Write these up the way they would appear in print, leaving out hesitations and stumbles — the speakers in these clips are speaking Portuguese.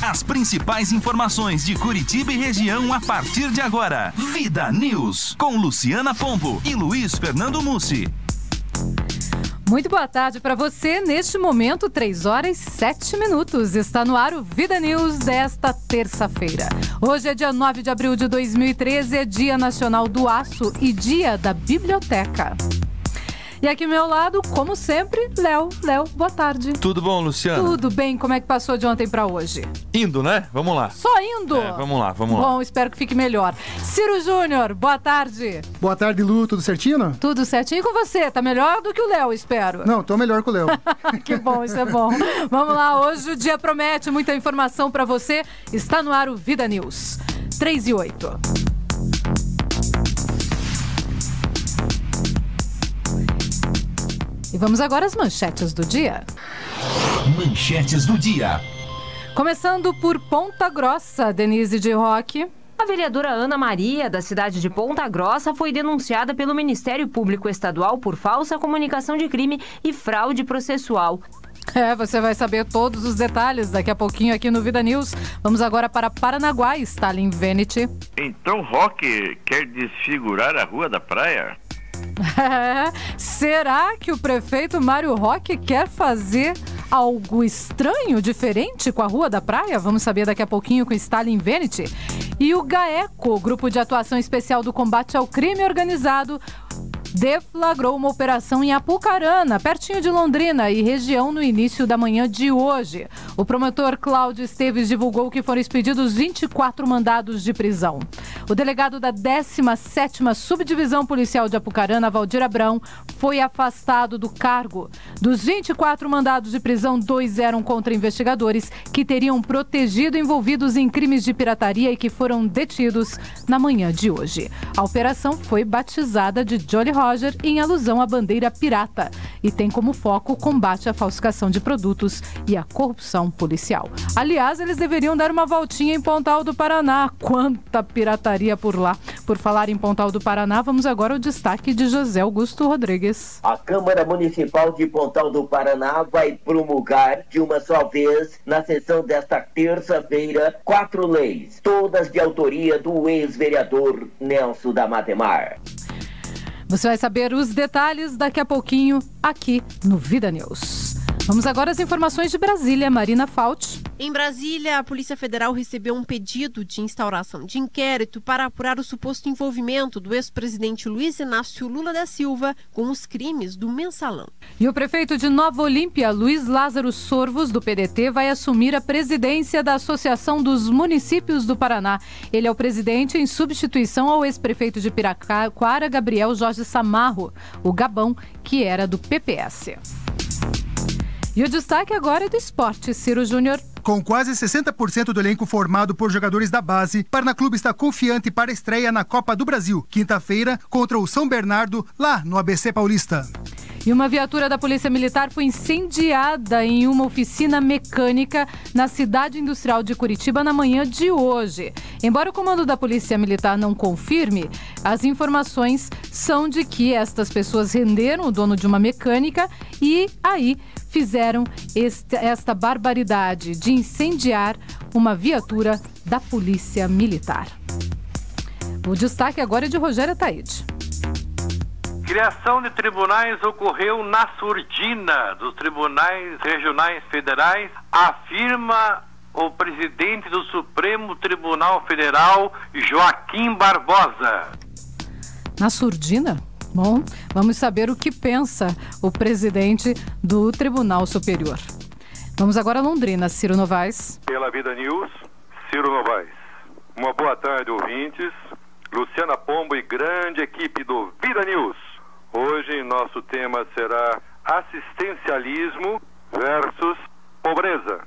As principais informações de Curitiba e região a partir de agora. Vida News, com Luciana Pombo e Luiz Fernando Mussi. Muito boa tarde para você. Neste momento, 3h07. Está no ar o Vida News desta terça-feira. Hoje é dia 9 de abril de 2013, é Dia Nacional do Aço e Dia da Biblioteca. E aqui ao meu lado, como sempre, Léo. Léo, boa tarde. Tudo bom, Luciana? Tudo bem. Como é que passou de ontem para hoje? Indo, né? Vamos lá. Só indo? Vamos lá. Bom, espero que fique melhor. Ciro Júnior, boa tarde. Boa tarde, Lu. Tudo certinho? Tudo certinho com você. Tá melhor do que o Léo, espero. Não, tô melhor que o Léo. Que bom, isso é bom. Vamos lá, hoje o dia promete muita informação para você. Está no ar o Vida News. 3h08. E vamos agora às manchetes do dia. Manchetes do dia. Começando por Ponta Grossa, Denise de Roque. A vereadora Ana Maria, da cidade de Ponta Grossa, foi denunciada pelo Ministério Público Estadual por falsa comunicação de crime e fraude processual. Você vai saber todos os detalhes daqui a pouquinho aqui no Vida News. Vamos agora para Paranaguá, Stalin Vanity. Então Roque quer desfigurar a Rua da Praia? Será que o prefeito Mário Roque quer fazer algo estranho, diferente com a Rua da Praia? Vamos saber daqui a pouquinho com Stalin Vanity. E o GAECO, Grupo de Atuação Especial do Combate ao Crime Organizado, deflagrou uma operação em Apucarana, pertinho de Londrina e região, no início da manhã de hoje. O promotor Cláudio Esteves divulgou que foram expedidos 24 mandados de prisão. O delegado da 17ª Subdivisão Policial de Apucarana, Valdir Abrão, foi afastado do cargo. Dos 24 mandados de prisão, 2 eram contra investigadores que teriam protegido envolvidos em crimes de pirataria e que foram detidos na manhã de hoje. A operação foi batizada de Jolly Roger, em alusão à bandeira pirata, e tem como foco o combate à falsificação de produtos e à corrupção policial. Aliás, eles deveriam dar uma voltinha em Pontal do Paraná. Quanta pirataria por lá. Por falar em Pontal do Paraná, vamos agora ao destaque de José Augusto Rodrigues. A Câmara Municipal de Pontal do Paraná vai promulgar de uma só vez, na sessão desta terça-feira, 4 leis, todas de autoria do ex-vereador Nelson da Matemar. Você vai saber os detalhes daqui a pouquinho aqui no Vida News. Vamos agora às informações de Brasília. Marina Fauci. Em Brasília, a Polícia Federal recebeu um pedido de instauração de inquérito para apurar o suposto envolvimento do ex-presidente Luiz Inácio Lula da Silva com os crimes do Mensalão. E o prefeito de Nova Olímpia, Luiz Lázaro Sorvos, do PDT, vai assumir a presidência da Associação dos Municípios do Paraná. Ele é o presidente em substituição ao ex-prefeito de Piraquara, Gabriel Jorge Samarro, o Gabão, que era do PPS. E o destaque agora é do esporte, Ciro Júnior. Com quase 60% do elenco formado por jogadores da base, Paraná Clube está confiante para a estreia na Copa do Brasil, quinta-feira, contra o São Bernardo, lá no ABC Paulista. E uma viatura da Polícia Militar foi incendiada em uma oficina mecânica na cidade industrial de Curitiba na manhã de hoje. Embora o comando da Polícia Militar não confirme, as informações são de que estas pessoas renderam o dono de uma mecânica e aí fizeram esta barbaridade de incendiar uma viatura da Polícia Militar. O destaque agora é de Rogério Ataíde. Criação de tribunais ocorreu na surdina dos tribunais regionais federais, afirma o presidente do Supremo Tribunal Federal, Joaquim Barbosa. Na surdina? Bom, vamos saber o que pensa o presidente do Tribunal Superior. Vamos agora a Londrina, Ciro Novaes. Pela Vida News, Ciro Novaes. Uma boa tarde, ouvintes. Luciana Pombo e grande equipe do Vida News. Hoje nosso tema será assistencialismo versus pobreza.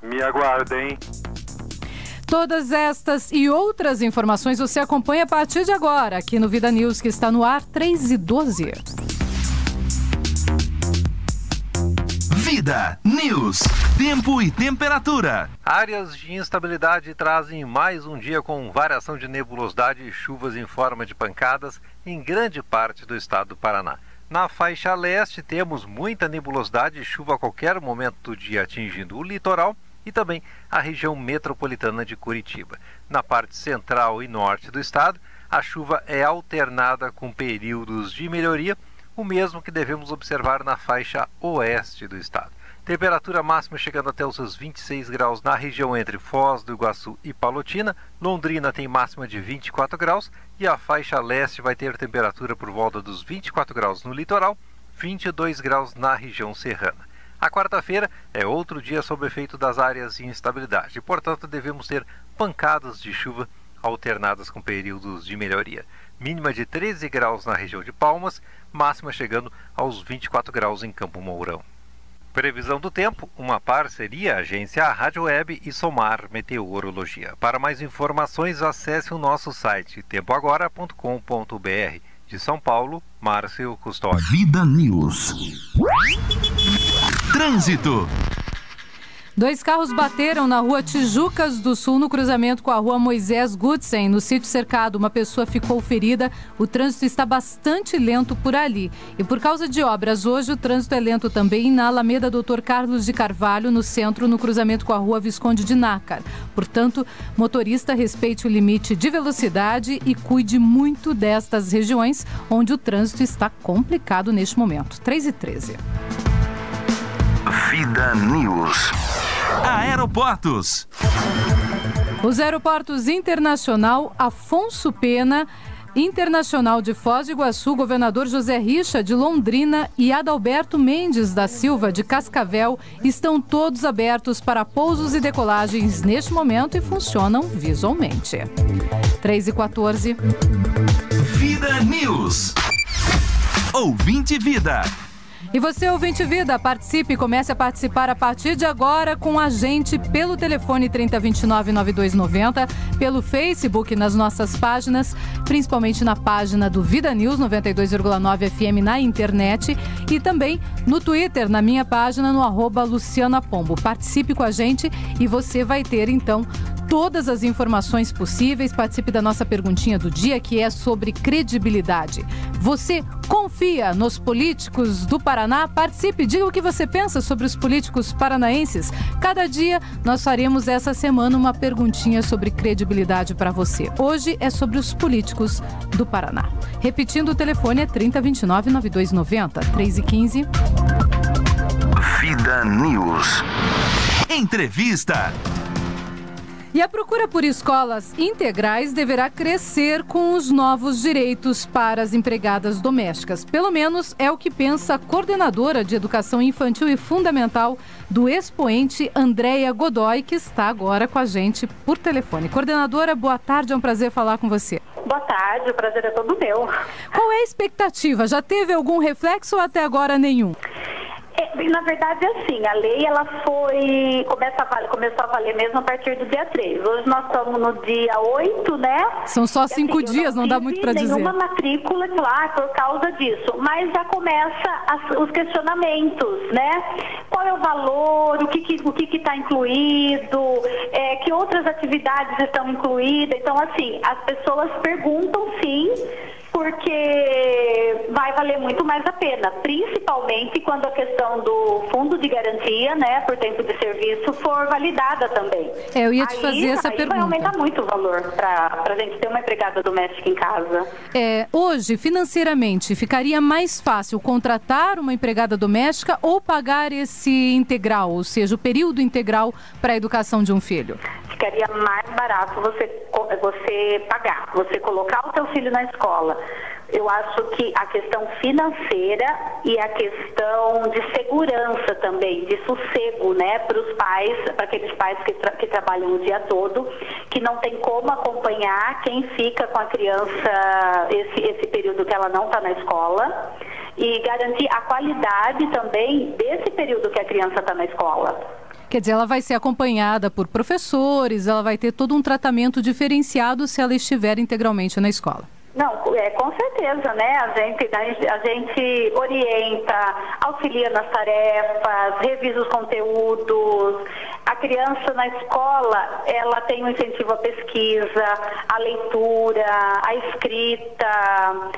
Me aguardem. Todas estas e outras informações você acompanha a partir de agora, aqui no Vida News, que está no ar 3h12. Vida News. Tempo e temperatura. Áreas de instabilidade trazem mais um dia com variação de nebulosidade e chuvas em forma de pancadas em grande parte do estado do Paraná. Na faixa leste temos muita nebulosidade e chuva a qualquer momento do dia atingindo o litoral e também a região metropolitana de Curitiba. Na parte central e norte do estado, a chuva é alternada com períodos de melhoria, o mesmo que devemos observar na faixa oeste do estado. Temperatura máxima chegando até os seus 26 graus na região entre Foz do Iguaçu e Palotina. Londrina tem máxima de 24 graus e a faixa leste vai ter temperatura por volta dos 24 graus no litoral, 22 graus na região serrana. A quarta-feira é outro dia sob efeito das áreas de instabilidade, portanto devemos ter pancadas de chuva alternadas com períodos de melhoria. Mínima de 13 graus na região de Palmas, máxima chegando aos 24 graus em Campo Mourão. Previsão do tempo, uma parceria Agência Rádio Web e Somar Meteorologia. Para mais informações, acesse o nosso site tempoagora.com.br. De São Paulo, Márcio Custódio. Vida News. Trânsito. 2 carros bateram na rua Tijucas do Sul, no cruzamento com a rua Moisés Gudsen, no sítio cercado. Uma pessoa ficou ferida. O trânsito está bastante lento por ali. E por causa de obras, hoje o trânsito é lento também na Alameda Dr. Carlos de Carvalho, no centro, no cruzamento com a rua Visconde de Nácar. Portanto, motorista, respeite o limite de velocidade e cuide muito destas regiões, onde o trânsito está complicado neste momento. 3h13. Vida News. Aeroportos. Os aeroportos Internacional Afonso Pena, Internacional de Foz do Iguaçu, Governador José Richa de Londrina e Adalberto Mendes da Silva de Cascavel estão todos abertos para pousos e decolagens neste momento e funcionam visualmente. 3h14. Vida News. Ouvinte Vida. E você, ouvinte Vida, participe, comece a participar a partir de agora com a gente pelo telefone 3029-9290, pelo Facebook, nas nossas páginas, principalmente na página do Vida News 92,9 FM na internet e também no Twitter, na minha página, no @LucianaPombo. Participe com a gente e você vai ter, então, todas as informações possíveis. Participe da nossa perguntinha do dia, que é sobre credibilidade. Você confia nos políticos do Paraná? Participe, diga o que você pensa sobre os políticos paranaenses. Cada dia nós faremos essa semana uma perguntinha sobre credibilidade para você. Hoje é sobre os políticos do Paraná. Repetindo, o telefone é 3029-9290, 3h15. Vida News. Entrevista. E a procura por escolas integrais deverá crescer com os novos direitos para as empregadas domésticas. Pelo menos é o que pensa a coordenadora de Educação Infantil e Fundamental do Expoente, Andréia Godoy, que está agora com a gente por telefone. Coordenadora, boa tarde, é um prazer falar com você. Boa tarde, o prazer é todo meu. Qual é a expectativa? Já teve algum reflexo ou até agora nenhum? Na verdade, assim, a lei ela começou a valer mesmo a partir do dia 3. Hoje nós estamos no dia 8, né? São só 5 dias, não dá muito para dizer. Nenhuma matrícula, claro, por causa disso. Mas já começa os questionamentos, né? Qual é o valor, o que está incluído, que outras atividades estão incluídas. Então, assim, as pessoas perguntam sim, porque vai valer muito mais a pena, principalmente quando a questão do fundo de garantia, né, por tempo de serviço for validada também. Eu ia te fazer essa pergunta. Vai aumentar muito o valor para a gente ter uma empregada doméstica em casa. Hoje, financeiramente, ficaria mais fácil contratar uma empregada doméstica ou pagar esse integral, ou seja, o período integral para a educação de um filho? Ficaria mais barato você pagar, você colocar o seu filho na escola. Eu acho que a questão financeira e a questão de segurança também, de sossego, né, para os pais, para aqueles pais que trabalham o dia todo, que não tem como acompanhar quem fica com a criança esse período que ela não está na escola, e garantir a qualidade também desse período que a criança está na escola. Quer dizer, ela vai ser acompanhada por professores, ela vai ter todo um tratamento diferenciado se ela estiver integralmente na escola. Não, com certeza, né? A gente orienta, auxilia nas tarefas, revisa os conteúdos. A criança na escola, ela tem um incentivo à pesquisa, à leitura, à escrita.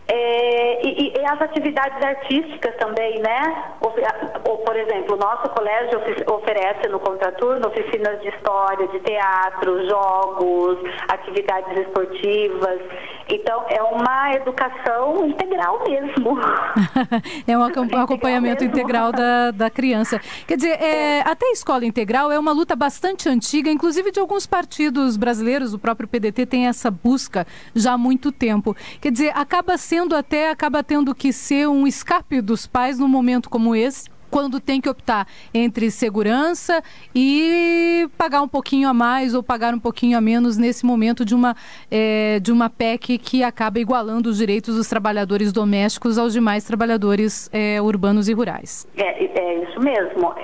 E as atividades artísticas também, né? Por exemplo, o nosso colégio oferece no contraturno oficinas de história, de teatro, jogos, atividades esportivas. Então, é uma educação integral mesmo. É um acompanhamento integral da criança. Quer dizer, até a escola integral é uma luta bastante antiga, inclusive de alguns partidos brasileiros, o próprio PDT tem essa busca já há muito tempo. Quer dizer, acaba tendo que ser um escape dos pais num momento como esse, quando tem que optar entre segurança e pagar um pouquinho a mais ou pagar um pouquinho a menos nesse momento de uma PEC que acaba igualando os direitos dos trabalhadores domésticos aos demais trabalhadores urbanos e rurais. É isso mesmo.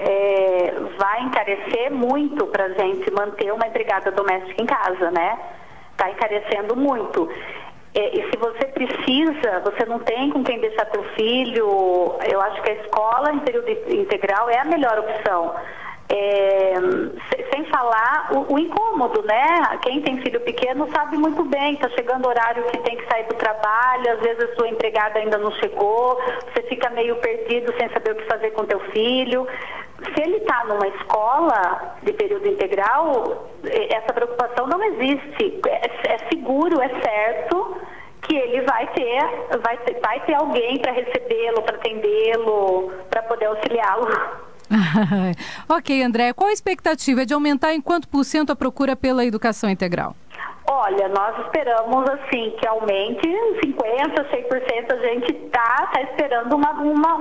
Vai encarecer muito para a gente manter uma empregada doméstica em casa, né? Está encarecendo muito. E se você precisa, você não tem com quem deixar teu filho, eu acho que a escola em período integral é a melhor opção. Sem falar o incômodo, né? Quem tem filho pequeno sabe muito bem, está chegando o horário que tem que sair do trabalho, às vezes a sua empregada ainda não chegou, você fica meio perdido sem saber o que fazer com teu filho. Se ele está numa escola de período integral, essa preocupação não existe. É seguro, é certo que ele vai ter alguém para recebê-lo, para atendê-lo, para poder auxiliá-lo. Ok, André, qual a expectativa? É de aumentar em quanto por cento a procura pela educação integral? Olha, nós esperamos assim que aumente 50%, 100%, a gente está esperando um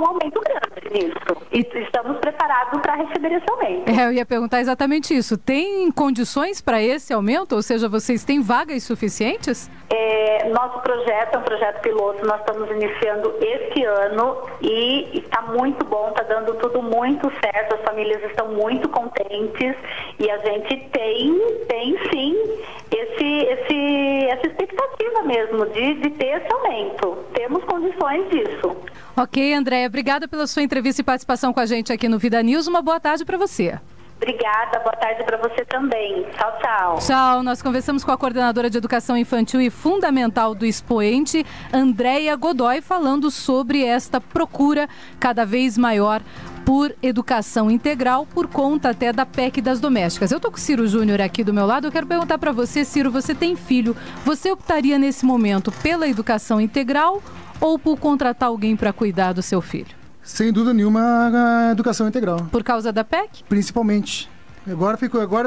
aumento grande nisso. E estamos preparados para receber esse aumento. Eu ia perguntar exatamente isso. Tem condições para esse aumento? Ou seja, vocês têm vagas suficientes? Nosso projeto é um projeto piloto, nós estamos iniciando esse ano e está muito bom, está dando tudo muito certo, as famílias estão muito contentes e a gente tem sim essa expectativa mesmo de ter esse aumento. Temos condições disso. Ok, Andréia, obrigada pela sua entrevista e participação com a gente aqui no Vida News. Uma boa tarde para você. Obrigada, boa tarde para você também. Tchau, tchau. Tchau, nós conversamos com a coordenadora de Educação Infantil e Fundamental do Expoente, Andréia Godoy, falando sobre esta procura cada vez maior por educação integral, por conta até da PEC das domésticas. Eu tô com o Ciro Júnior aqui do meu lado, eu quero perguntar para você, Ciro, você tem filho, você optaria nesse momento pela educação integral ou por contratar alguém para cuidar do seu filho? Sem dúvida nenhuma, a educação integral. Por causa da PEC? Principalmente. Agora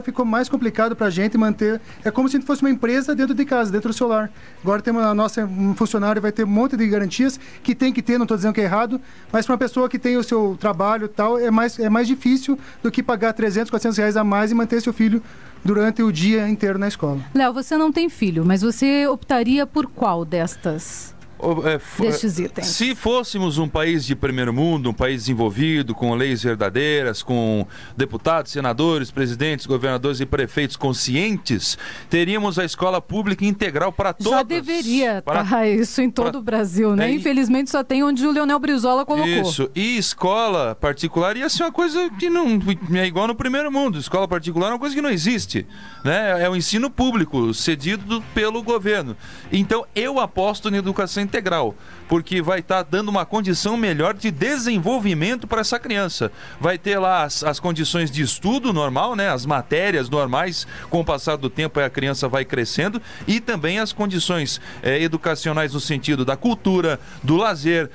ficou mais complicado para a gente manter. É como se fosse uma empresa dentro de casa, dentro do seu lar. Agora temos um funcionário, vai ter um monte de garantias que tem que ter, não estou dizendo que é errado, mas para uma pessoa que tem o seu trabalho e tal, é mais difícil do que pagar 300, 400 reais a mais e manter seu filho durante o dia inteiro na escola. Léo, você não tem filho, mas você optaria por qual destes itens? Se fôssemos um país de primeiro mundo, um país desenvolvido, com leis verdadeiras, com deputados, senadores, presidentes, governadores e prefeitos conscientes, teríamos a escola pública integral para todos. Já deveria estar isso em todo o Brasil, né? Infelizmente só tem onde o Leonel Brizola colocou. Isso, e escola particular ia ser uma coisa que não é igual no primeiro mundo. Escola particular é uma coisa que não existe, né? É o ensino público cedido pelo governo. Então eu aposto na educação integral, porque vai estar dando uma condição melhor de desenvolvimento para essa criança. Vai ter lá as condições de estudo normal, né? As matérias normais, com o passar do tempo a criança vai crescendo, e também as condições educacionais no sentido da cultura, do lazer,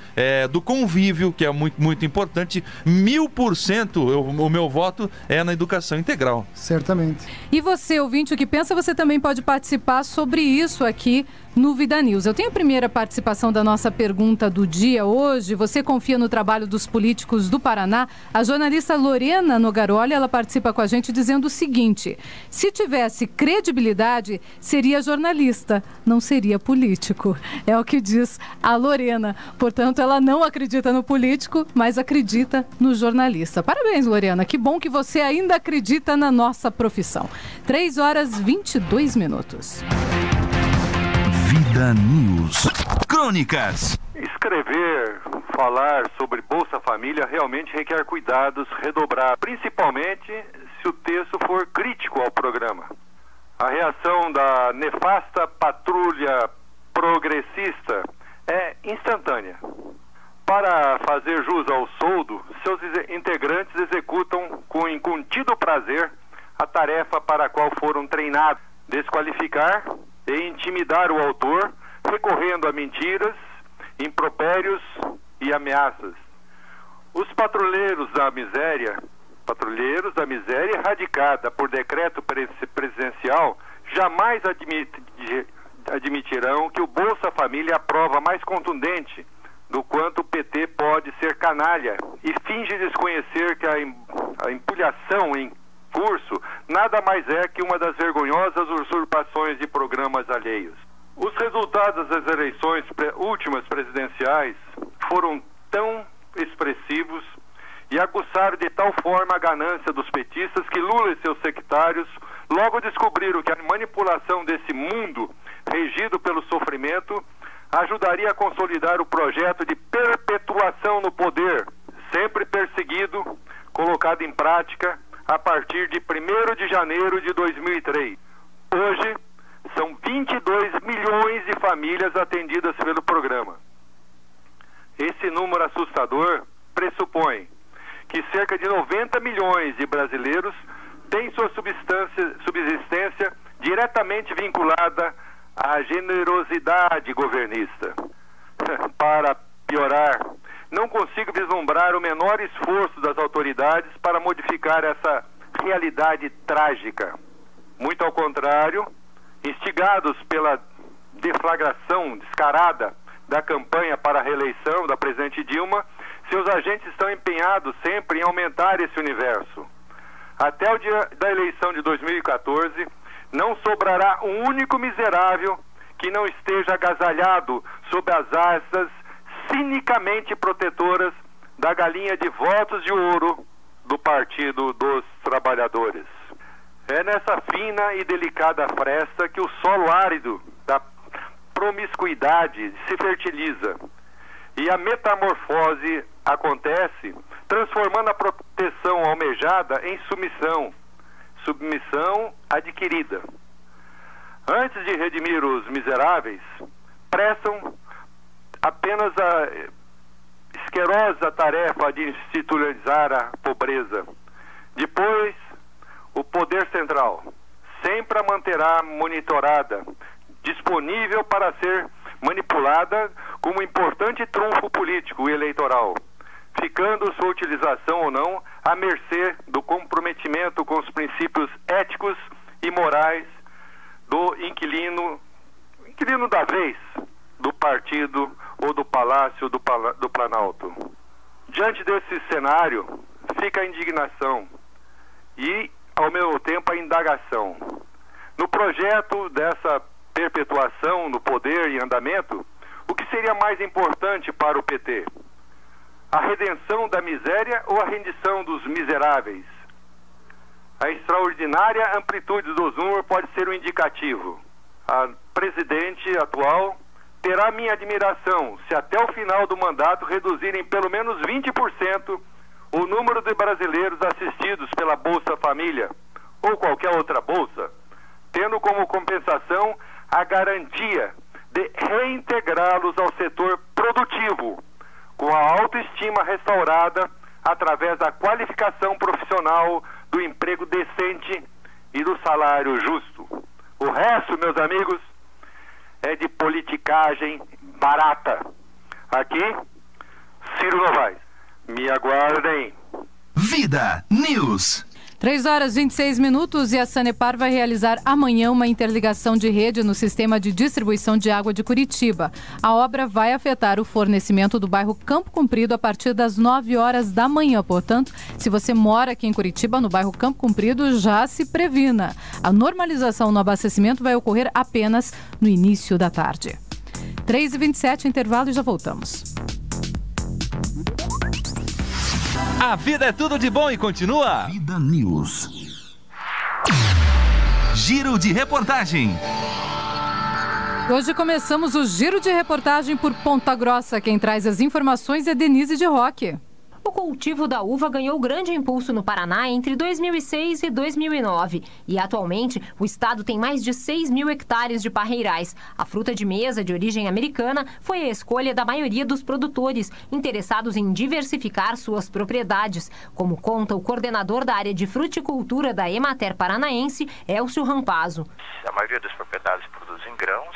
do convívio, que é muito, muito importante. 1000% o meu voto é na educação integral. Certamente. E você, ouvinte, o que pensa, você também pode participar sobre isso aqui no Vida News. Eu tenho a primeira participação da nossa pergunta do dia hoje. Você confia no trabalho dos políticos do Paraná? A jornalista Lorena Nogaroli, ela participa com a gente dizendo o seguinte: se tivesse credibilidade, seria jornalista, não seria político. É o que diz a Lorena. Portanto, ela não acredita no político, mas acredita no jornalista. Parabéns, Lorena. Que bom que você ainda acredita na nossa profissão. 3h22. Vida News. Crônicas. Escrever, falar sobre Bolsa Família realmente requer cuidados redobrados, principalmente se o texto for crítico ao programa. A reação da nefasta patrulha progressista é instantânea. Para fazer jus ao soldo, seus integrantes executam com incontido prazer a tarefa para a qual foram treinados: desqualificar e intimidar o autor, recorrendo a mentiras, impropérios e ameaças. Os patrulheiros da miséria erradicada por decreto presidencial jamais admitirão que o Bolsa Família é a prova mais contundente do quanto o PT pode ser canalha e finge desconhecer que a empulhação em curso nada mais é que uma das vergonhosas usurpações de programas alheios. Os resultados das eleições últimas presidenciais foram tão expressivos e aguçaram de tal forma a ganância dos petistas que Lula e seus sectários logo descobriram que a manipulação desse mundo regido pelo sofrimento ajudaria a consolidar o projeto de perpetuação no poder, sempre perseguido, colocado em prática a partir de 1º de janeiro de 2003. Hoje, são 22 milhões de famílias atendidas pelo programa. Esse número assustador pressupõe que cerca de 90 milhões de brasileiros têm sua subsistência diretamente vinculada à generosidade governista. Para piorar, não consigo vislumbrar o menor esforço das autoridades para modificar essa realidade trágica. Muito ao contrário, instigados pela deflagração descarada da campanha para a reeleição da presidente Dilma, seus agentes estão empenhados sempre em aumentar esse universo. Até o dia da eleição de 2014, não sobrará um único miserável que não esteja agasalhado sob as asas cinicamente protetoras da galinha de votos de ouro do Partido dos Trabalhadores. É nessa fina e delicada fresta que o solo árido da promiscuidade se fertiliza e a metamorfose acontece, transformando a proteção almejada em submissão adquirida. Antes de redimir os miseráveis, prestam apenas a asquerosa tarefa de institucionalizar a pobreza. Depois, o poder central sempre a manterá monitorada, disponível para ser manipulada como importante trunfo político e eleitoral, ficando sua utilização ou não à mercê do comprometimento com os princípios éticos e morais do inquilino da vez, do partido ou do Palácio do Planalto. Diante desse cenário, fica a indignação e, ao mesmo tempo, a indagação. No projeto dessa perpetuação no poder em andamento, o que seria mais importante para o PT? A redenção da miséria ou a rendição dos miseráveis? A extraordinária amplitude dos números pode ser um indicativo. A presidente atual terá minha admiração se até o final do mandato reduzirem pelo menos 20% o número de brasileiros assistidos pela Bolsa Família ou qualquer outra bolsa, tendo como compensação a garantia de reintegrá-los ao setor produtivo, com a autoestima restaurada através da qualificação profissional, do emprego decente e do salário justo. O resto, meus amigos, é de politicagem barata. Aqui, Ciro Novaes. Me aguardem. Vida News. 3h26 e a Sanepar vai realizar amanhã uma interligação de rede no sistema de distribuição de água de Curitiba. A obra vai afetar o fornecimento do bairro Campo Comprido a partir das 9 horas da manhã. Portanto, se você mora aqui em Curitiba, no bairro Campo Comprido, já se previna. A normalização no abastecimento vai ocorrer apenas no início da tarde. 3h27, intervalo e já voltamos. A vida é tudo de bom e continua. Vida News. Giro de reportagem. Hoje começamos o Giro de reportagem por Ponta Grossa. Quem traz as informações é Denise de Roque. O cultivo da uva ganhou grande impulso no Paraná entre 2006 e 2009 e atualmente o estado tem mais de 6.000 hectares de parreirais. A fruta de mesa de origem americana foi a escolha da maioria dos produtores interessados em diversificar suas propriedades, como conta o coordenador da área de fruticultura da Emater Paranaense, Elcio Rampazzo. A maioria das propriedades produzem grãos,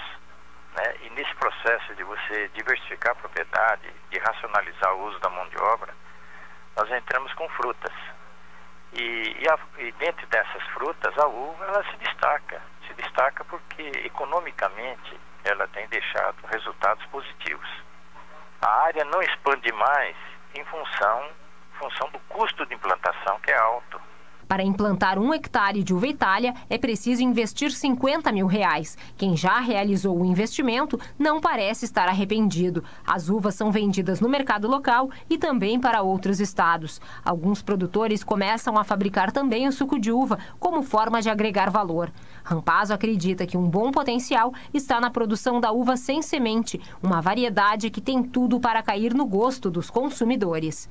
né? E nesse processo de você diversificar a propriedade, de racionalizar o uso da mão de obra, nós entramos com frutas. E dentro dessas frutas, a uva ela se destaca porque economicamente ela tem deixado resultados positivos. A área não expande mais em função do custo de implantação, que é alto. Para implantar 1 hectare de uva Itália, é preciso investir R$50 mil. Quem já realizou o investimento não parece estar arrependido. As uvas são vendidas no mercado local e também para outros estados. Alguns produtores começam a fabricar também o suco de uva como forma de agregar valor. Rampazzo acredita que um bom potencial está na produção da uva sem semente, uma variedade que tem tudo para cair no gosto dos consumidores.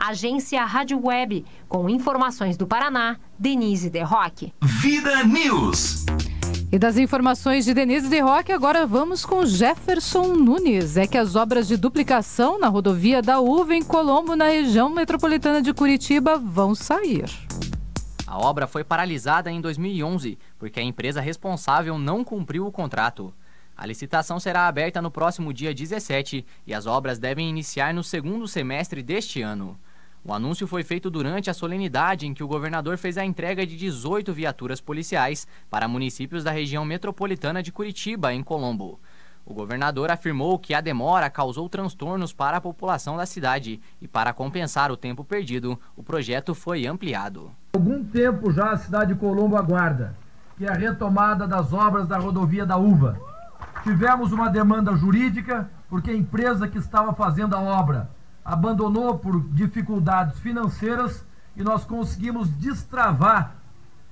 Agência Rádio Web, com informações do Paraná, Denise De Roque. Vida News. E das informações de Denise De Roque, agora vamos com Jefferson Nunes. É que as obras de duplicação na rodovia da Uva em Colombo, na região metropolitana de Curitiba, vão sair. A obra foi paralisada em 2011, porque a empresa responsável não cumpriu o contrato. A licitação será aberta no próximo dia 17 e as obras devem iniciar no segundo semestre deste ano. O anúncio foi feito durante a solenidade em que o governador fez a entrega de 18 viaturas policiais para municípios da região metropolitana de Curitiba, em Colombo. O governador afirmou que a demora causou transtornos para a população da cidade e, para compensar o tempo perdido, o projeto foi ampliado. Há algum tempo já a cidade de Colombo aguarda, que é a retomada das obras da rodovia da Uva. Tivemos uma demanda jurídica porque a empresa que estava fazendo a obra abandonou por dificuldades financeiras e nós conseguimos destravar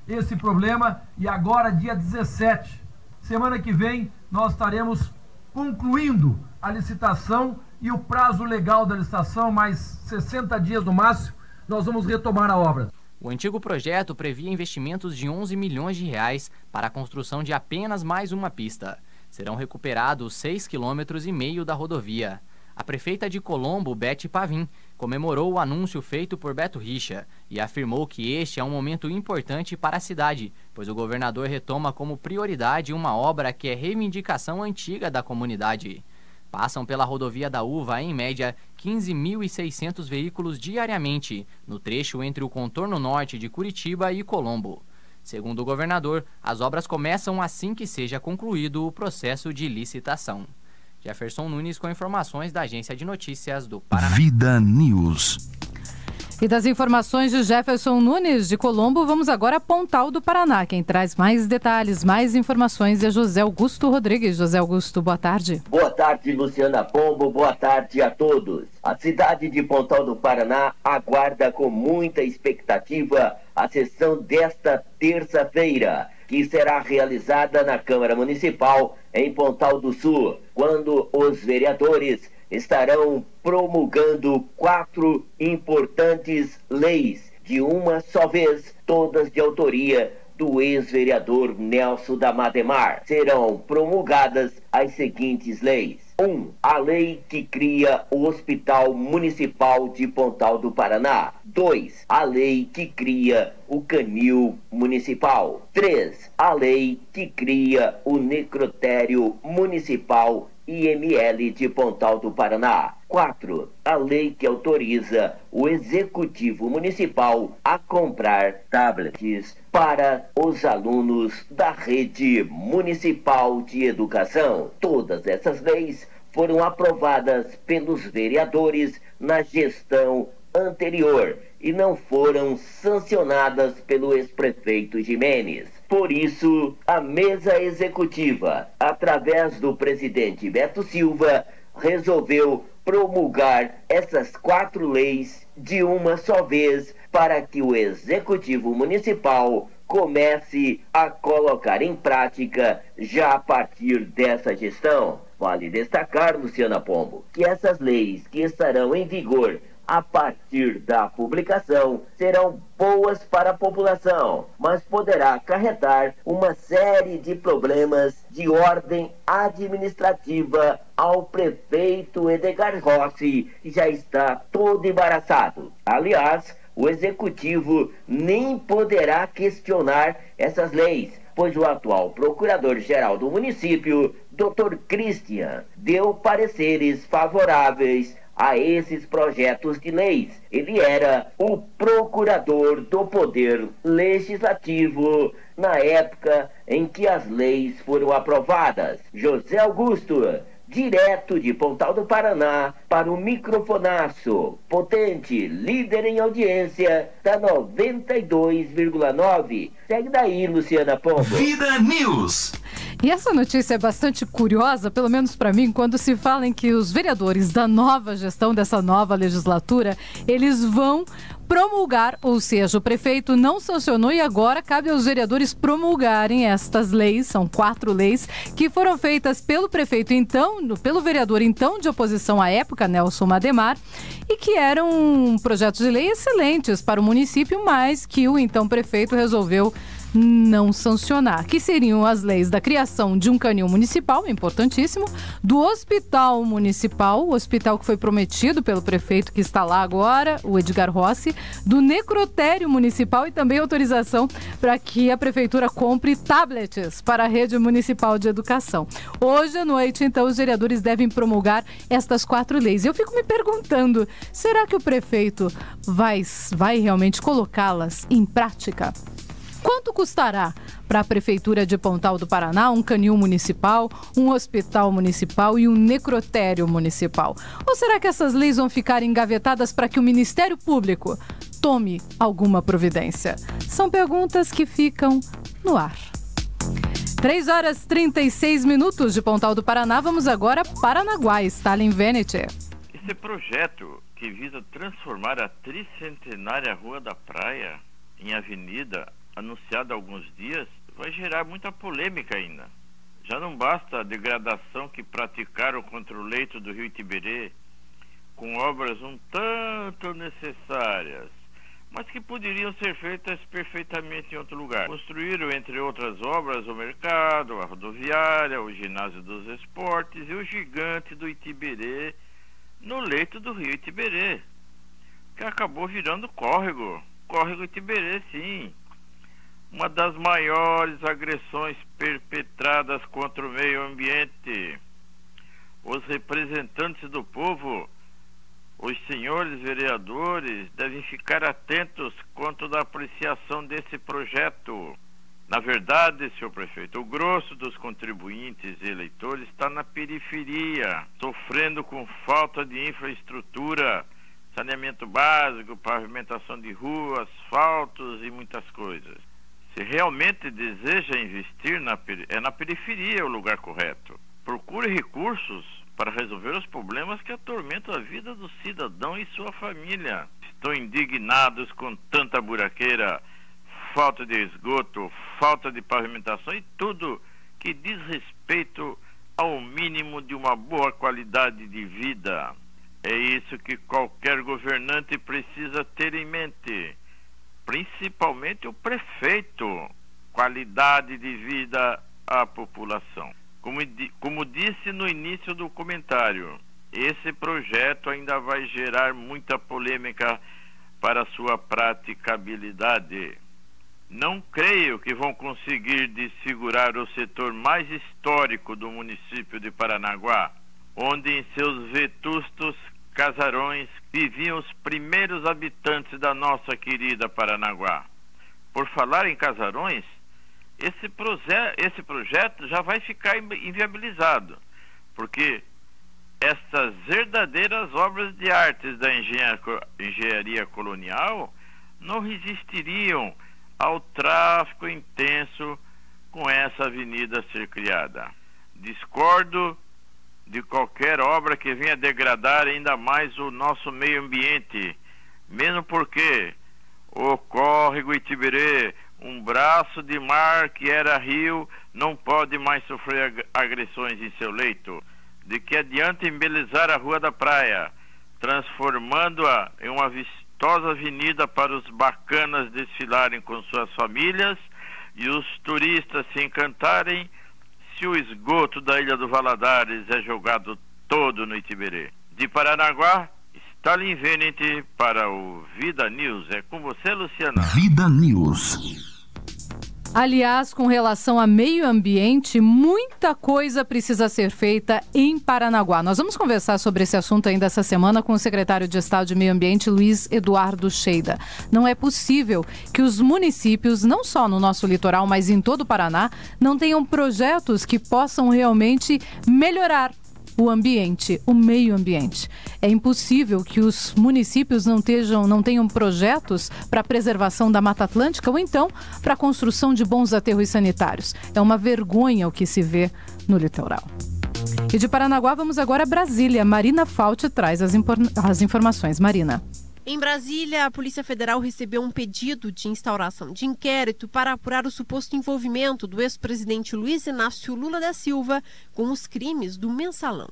esse problema e agora, dia 17, semana que vem, nós estaremos concluindo a licitação e o prazo legal da licitação, mais 60 dias no máximo, nós vamos retomar a obra. O antigo projeto previa investimentos de 11 milhões de reais para a construção de apenas mais uma pista. Serão recuperados 6,5 km da rodovia. A prefeita de Colombo, Beth Pavin, comemorou o anúncio feito por Beto Richa e afirmou que este é um momento importante para a cidade, pois o governador retoma como prioridade uma obra que é reivindicação antiga da comunidade. Passam pela rodovia da Uva, em média, 15.600 veículos diariamente, no trecho entre o contorno norte de Curitiba e Colombo. Segundo o governador, as obras começam assim que seja concluído o processo de licitação. Jefferson Nunes com informações da Agência de Notícias do Paraná. Vida News. E das informações de Jefferson Nunes de Colombo, vamos agora a Pontal do Paraná. Quem traz mais detalhes, mais informações é José Augusto Rodrigues. José Augusto, boa tarde. Boa tarde, Luciana Pombo. Boa tarde a todos. A cidade de Pontal do Paraná aguarda com muita expectativa a sessão desta terça-feira, que será realizada na Câmara Municipal em Pontal do Sul, quando os vereadores estarão promulgando 4 importantes leis de uma só vez, todas de autoria do ex-vereador Nelson da Mademar. Serão promulgadas as seguintes leis. 1. A lei que cria o Hospital Municipal de Pontal do Paraná. 2. A lei que cria o Canil Municipal. 3. A lei que cria o Necrotério Municipal IML de Pontal do Paraná. 4. A lei que autoriza o Executivo Municipal a comprar tablets para os alunos da Rede Municipal de Educação. Todas essas leis foram aprovadas pelos vereadores na gestão anterior e não foram sancionadas pelo ex-prefeito Jimenez. Por isso, a mesa executiva, através do presidente Beto Silva, resolveu promulgar essas 4 leis de uma só vez para que o Executivo Municipal comece a colocar em prática já a partir dessa gestão. Vale destacar, Luciana Pombo, que essas leis que estarão em vigor a partir da publicação, serão boas para a população, mas poderá acarretar uma série de problemas de ordem administrativa ao prefeito Edgar Rossi, que já está todo embaraçado. Aliás, o executivo nem poderá questionar essas leis, pois o atual procurador-geral do município, Dr. Christian, deu pareceres favoráveis a esses projetos de leis. Ele era o procurador do Poder Legislativo na época em que as leis foram aprovadas. José Augusto, direto de Pontal do Paraná, para o microfonaço potente, líder em audiência da 92,9. Segue daí, Luciana Pombo. Vida News. E essa notícia é bastante curiosa, pelo menos para mim, quando se fala em que os vereadores da nova gestão, dessa nova legislatura, eles vão promulgar, ou seja, o prefeito não sancionou e agora cabe aos vereadores promulgarem estas leis. São 4 leis que foram feitas pelo prefeito então, pelo vereador então de oposição à época, Nelson Mademar, e que eram projetos de lei excelentes para o município, mas que o então prefeito resolveu não sancionar, que seriam as leis da criação de um canil municipal, importantíssimo, do hospital municipal, o hospital que foi prometido pelo prefeito que está lá agora, o Edgar Rossi, do necrotério municipal e também autorização para que a prefeitura compre tablets para a rede municipal de educação. Hoje à noite, então, os vereadores devem promulgar estas 4 leis. Eu fico me perguntando, será que o prefeito vai realmente colocá-las em prática? Quanto custará para a Prefeitura de Pontal do Paraná um canil municipal, um hospital municipal e um necrotério municipal? Ou será que essas leis vão ficar engavetadas para que o Ministério Público tome alguma providência? São perguntas que ficam no ar. 3h36 de Pontal do Paraná. Vamos agora para Paranaguá, Stalin Venete. Esse projeto que visa transformar a tricentenária Rua da Praia em avenida, anunciado há alguns dias, vai gerar muita polêmica ainda. Já não basta a degradação que praticaram contra o leito do rio Itiberê, com obras um tanto necessárias, mas que poderiam ser feitas perfeitamente em outro lugar. Construíram, entre outras obras, o mercado, a rodoviária, o ginásio dos esportes e o gigante do Itiberê, no leito do rio Itiberê, que acabou virando córrego Itiberê, sim. Uma das maiores agressões perpetradas contra o meio ambiente. Os representantes do povo, os senhores vereadores, devem ficar atentos quanto à apreciação desse projeto. Na verdade, senhor prefeito, o grosso dos contribuintes e eleitores está na periferia, sofrendo com falta de infraestrutura, saneamento básico, pavimentação de ruas, asfaltos e muitas coisas. Se realmente deseja investir na periferia o lugar correto. Procure recursos para resolver os problemas que atormentam a vida do cidadão e sua família. Estão indignados com tanta buraqueira, falta de esgoto, falta de pavimentação e tudo que diz respeito ao mínimo de uma boa qualidade de vida. É isso que qualquer governante precisa ter em mente. Principalmente o prefeito, qualidade de vida à população. Como disse no início do comentário, esse projeto ainda vai gerar muita polêmica para sua praticabilidade. Não creio que vão conseguir desfigurar o setor mais histórico do município de Paranaguá, onde em seus vetustos casarões viviam os primeiros habitantes da nossa querida Paranaguá. Por falar em casarões, esse projeto já vai ficar inviabilizado, porque estas verdadeiras obras de artes da engenharia colonial não resistiriam ao tráfego intenso com essa avenida ser criada. Discordo de qualquer obra que venha degradar ainda mais o nosso meio ambiente, mesmo porque o córrego Itiberê, um braço de mar que era rio, não pode mais sofrer agressões em seu leito. De que adianta embelezar a Rua da Praia, transformando-a em uma vistosa avenida para os bacanas desfilarem com suas famílias e os turistas se encantarem se o esgoto da Ilha do Valadares é jogado todo no Itiberê. De Paranaguá, Stalin Venete para o Vida News. É com você, Luciana. Vida News. Aliás, com relação a meio ambiente, muita coisa precisa ser feita em Paranaguá. Nós vamos conversar sobre esse assunto ainda essa semana com o secretário de Estado de Meio Ambiente, Luiz Eduardo Scheida. Não é possível que os municípios, não só no nosso litoral, mas em todo o Paraná, não tenham projetos que possam realmente melhorar o ambiente, o meio ambiente. É impossível que os municípios não tenham projetos para a preservação da Mata Atlântica ou então para a construção de bons aterros sanitários. É uma vergonha o que se vê no litoral. E de Paranaguá vamos agora a Brasília. Marina Fauci traz as informações. Marina. Em Brasília, a Polícia Federal recebeu um pedido de instauração de inquérito para apurar o suposto envolvimento do ex-presidente Luiz Inácio Lula da Silva com os crimes do Mensalão.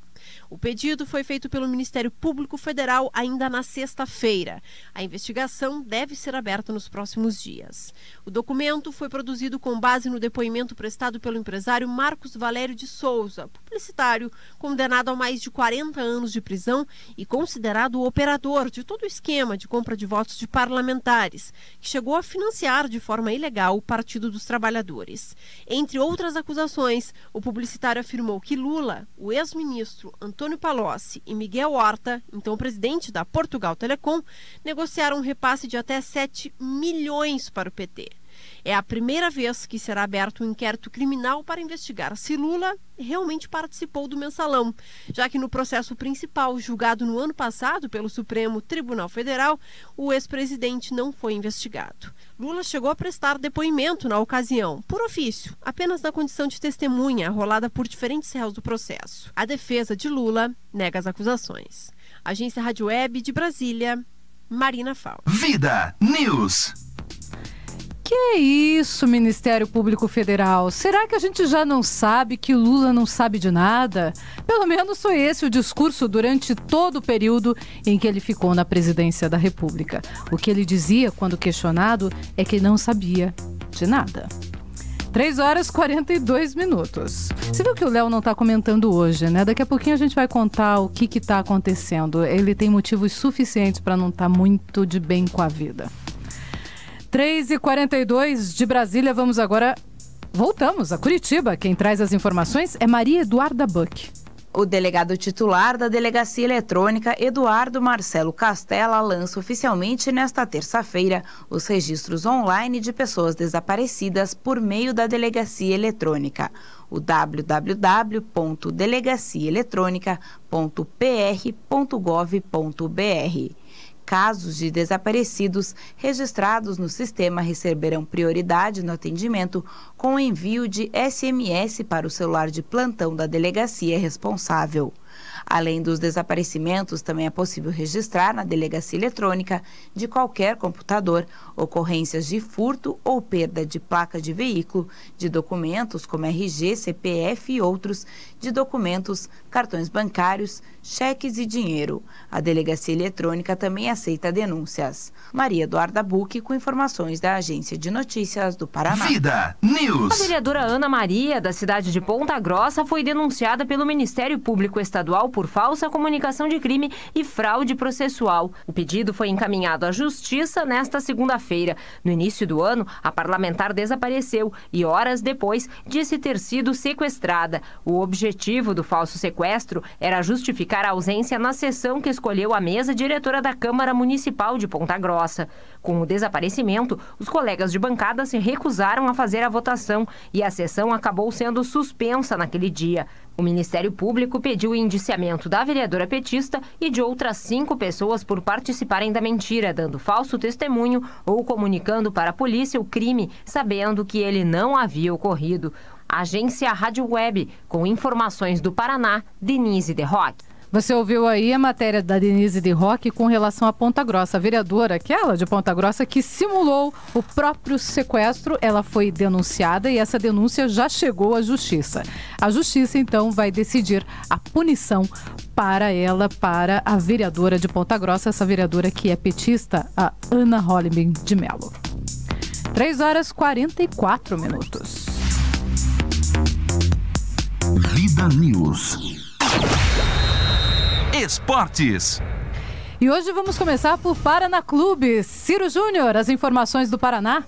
O pedido foi feito pelo Ministério Público Federal ainda na sexta-feira. A investigação deve ser aberta nos próximos dias. O documento foi produzido com base no depoimento prestado pelo empresário Marcos Valério de Souza, publicitário condenado a mais de 40 anos de prisão e considerado o operador de todo o esquema de compra de votos de parlamentares, que chegou a financiar de forma ilegal o Partido dos Trabalhadores. Entre outras acusações, o publicitário afirmou que Lula, o ex-ministro Antônio Palocci e Miguel Horta, então presidente da Portugal Telecom, negociaram um repasse de até 7 milhões para o PT. É a primeira vez que será aberto um inquérito criminal para investigar se Lula realmente participou do mensalão, já que no processo principal, julgado no ano passado pelo Supremo Tribunal Federal, o ex-presidente não foi investigado. Lula chegou a prestar depoimento na ocasião, por ofício, apenas na condição de testemunha, arrolada por diferentes réus do processo. A defesa de Lula nega as acusações. Agência Rádio Web de Brasília, Marina Fauci. Vida News. Que isso, Ministério Público Federal? Será que a gente já não sabe que o Lula não sabe de nada? Pelo menos foi esse o discurso durante todo o período em que ele ficou na presidência da República. O que ele dizia quando questionado é que não sabia de nada. 3h42. Você viu que o Léo não está comentando hoje, né? Daqui a pouquinho a gente vai contar o que está acontecendo. Ele tem motivos suficientes para não estar muito de bem com a vida. 3h42 de Brasília, voltamos a Curitiba. Quem traz as informações é Maria Eduarda Buck. O delegado titular da Delegacia Eletrônica, Eduardo Marcelo Castella, lança oficialmente nesta terça-feira os registros online de pessoas desaparecidas por meio da Delegacia Eletrônica. O www.delegaciaeletronica.pr.gov.br. Casos de desaparecidos registrados no sistema receberão prioridade no atendimento com o envio de SMS para o celular de plantão da delegacia responsável. Além dos desaparecimentos, também é possível registrar na delegacia eletrônica de qualquer computador ocorrências de furto ou perda de placa de veículo, de documentos como RG, CPF e outros, de documentos, cartões bancários, cheques e dinheiro. A delegacia eletrônica também aceita denúncias. Maria Eduarda Buck com informações da Agência de Notícias do Paraná. Vida News. A vereadora Ana Maria, da cidade de Ponta Grossa, foi denunciada pelo Ministério Público Estadual por falsa comunicação de crime e fraude processual. O pedido foi encaminhado à Justiça nesta segunda-feira. No início do ano, a parlamentar desapareceu e, horas depois, disse ter sido sequestrada. O objetivo do falso sequestro era justificar a ausência na sessão que escolheu a mesa diretora da Câmara Municipal de Ponta Grossa. Com o desaparecimento, os colegas de bancada se recusaram a fazer a votação e a sessão acabou sendo suspensa naquele dia. O Ministério Público pediu o indiciamento da vereadora petista e de outras 5 pessoas por participarem da mentira, dando falso testemunho ou comunicando para a polícia o crime, sabendo que ele não havia ocorrido. Agência Rádio Web, com informações do Paraná, Denise De Roque. Você ouviu aí a matéria da Denise de Roque com relação à Ponta Grossa. A vereadora, aquela de Ponta Grossa, que simulou o próprio sequestro, ela foi denunciada e essa denúncia já chegou à Justiça. A Justiça, então, vai decidir a punição para ela, para a vereadora de Ponta Grossa, essa vereadora que é petista, a Ana Holliman de Mello. 3h44. Vida News. Esportes. E hoje vamos começar por Paraná Clube. Ciro Júnior, as informações do Paraná.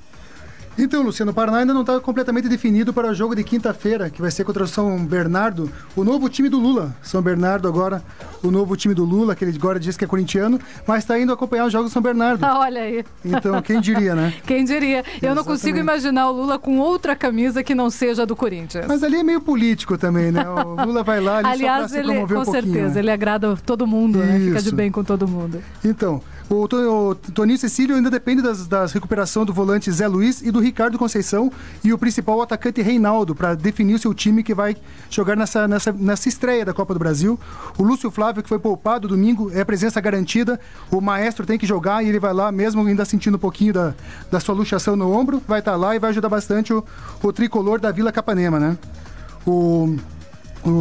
Então, Luciano, o Paraná ainda não está completamente definido para o jogo de quinta-feira, que vai ser contra o São Bernardo, o novo time do Lula. São Bernardo agora, o novo time do Lula, que ele agora diz que é corintiano, mas está indo acompanhar os jogos do São Bernardo. Olha aí. Então, quem diria, né? Quem diria? Eu Exatamente. Não consigo imaginar o Lula com outra camisa que não seja do Corinthians. Mas ali é meio político também, né? O Lula vai lá ali aliás, só para se promover um pouquinho. Com certeza, né? ele agrada todo mundo, né? Fica de Isso. bem com todo mundo. Então, o Toninho Cecílio ainda depende das recuperação do volante Zé Luiz e do Ricardo Conceição e o principal atacante Reinaldo para definir o seu time que vai jogar nessa estreia da Copa do Brasil. O Lúcio Flávio, que foi poupado domingo, é presença garantida. O maestro tem que jogar e ele vai lá, mesmo ainda sentindo um pouquinho da sua luxação no ombro, vai estar lá e vai ajudar bastante o tricolor da Vila Capanema, né?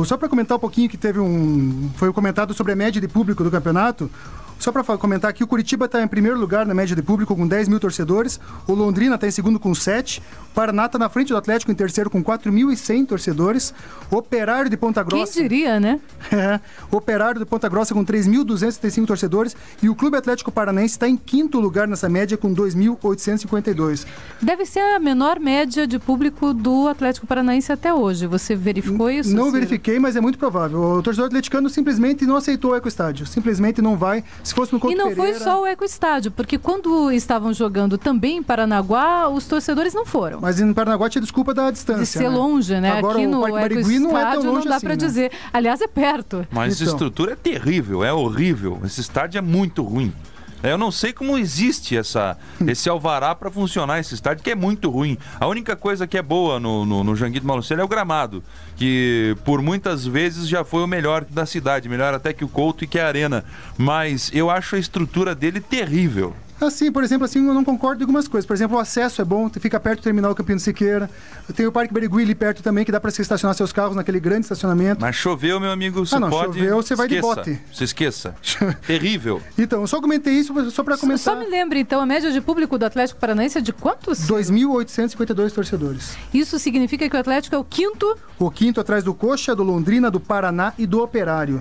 Só para comentar um pouquinho que foi comentado sobre a média de público do campeonato. Só para comentar aqui, o Curitiba está em primeiro lugar na média de público com 10 mil torcedores, o Londrina está em segundo com 7, o Paraná está na frente do Atlético em terceiro com 4.100 torcedores, o Operário de Ponta Grossa... Quem diria, né? O Operário de Ponta Grossa com 3.275 torcedores e o Clube Atlético Paranaense está em quinto lugar nessa média com 2.852. Deve ser a menor média de público do Atlético Paranaense até hoje. Você verificou isso? Não verifiquei, mas é muito provável. O torcedor atleticano simplesmente não aceitou o Ecoestádio, simplesmente não vai... Se fosse no Couto E não Pereira... foi só o Ecoestádio, porque quando estavam jogando também em Paranaguá, os torcedores não foram. Mas em Paranaguá tinha desculpa da distância. De ser longe, né? Agora, aqui o no Parque Barigui não é tão longe não dá assim, pra né? dizer. Aliás, é perto. Mas a estrutura é terrível, é horrível. Esse estádio é muito ruim. Eu não sei como existe esse alvará para funcionar esse estádio, que é muito ruim. A única coisa que é boa no Janguito Malucelli é o gramado, que por muitas vezes já foi o melhor da cidade, melhor até que o Couto e que a Arena. Mas eu acho a estrutura dele terrível. Assim, por exemplo, assim, eu não concordo com algumas coisas. Por exemplo, o acesso é bom, fica perto do terminal Campino Siqueira. Tem o Parque Barigui ali perto também, que dá para você estacionar seus carros naquele grande estacionamento. Mas choveu, meu amigo, você pode... choveu, você vai de esqueça. bote. Você esqueça. Terrível. Então, eu só comentei isso só para comentar. Só me lembre, então, a média de público do Atlético Paranaense é de quantos? 2.852 torcedores. Isso significa que o Atlético é o quinto? O quinto atrás do Coxa, do Londrina, do Paraná e do Operário.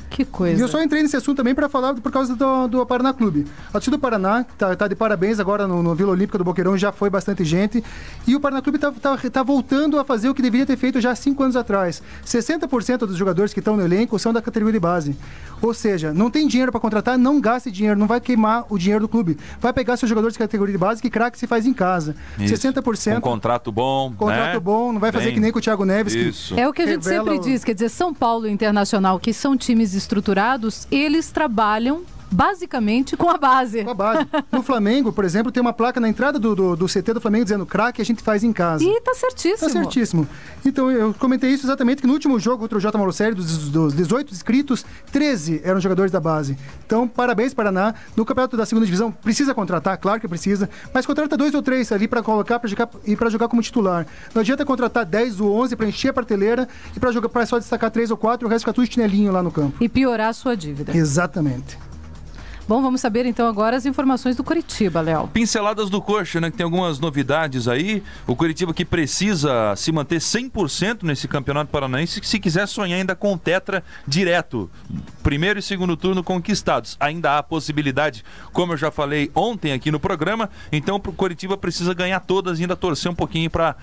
Que coisa. E eu só entrei nesse assunto também para falar por causa do Paraná Clube. A torcida do Paraná tá de parabéns agora no Vila Olímpica do Boqueirão, já foi bastante gente. E o Paraná Clube tá voltando a fazer o que deveria ter feito já há 5 anos atrás. 60% dos jogadores que estão no elenco são da categoria de base. Ou seja, não tem dinheiro para contratar, não gaste dinheiro, não vai queimar o dinheiro do clube. Vai pegar seus jogadores de categoria de base, que craque se faz em casa. Isso. 60%. Um contrato bom. Contrato bom, não vai fazer que nem com o Thiago Neves. Isso. É o que a gente sempre diz, quer dizer, São Paulo e Internacional, que são times estruturados, eles trabalham basicamente com a base. Com a base. No Flamengo, por exemplo, tem uma placa na entrada do CT do Flamengo dizendo craque a gente faz em casa. E tá certíssimo. Tá certíssimo. Então, eu comentei isso exatamente, que no último jogo contra o J. Malucelli, dos 18 inscritos, 13 eram jogadores da base. Então, parabéns, Paraná. No campeonato da segunda divisão, precisa contratar, claro que precisa, mas contrata 2 ou 3 ali para colocar e para jogar como titular. Não adianta contratar 10 ou 11 para encher a prateleira e para jogar, para só destacar 3 ou 4, o resto fica tudo chinelinho lá no campo. E piorar a sua dívida. Exatamente. Bom, vamos saber então agora as informações do Curitiba, Léo. Pinceladas do Coxa, né? Que tem algumas novidades aí. O Curitiba que precisa se manter 100% nesse campeonato paranaense, se quiser sonhar ainda com o Tetra direto. Primeiro e segundo turno conquistados. Ainda há possibilidade, como eu já falei ontem aqui no programa. Então o Curitiba precisa ganhar todas e ainda torcer um pouquinho para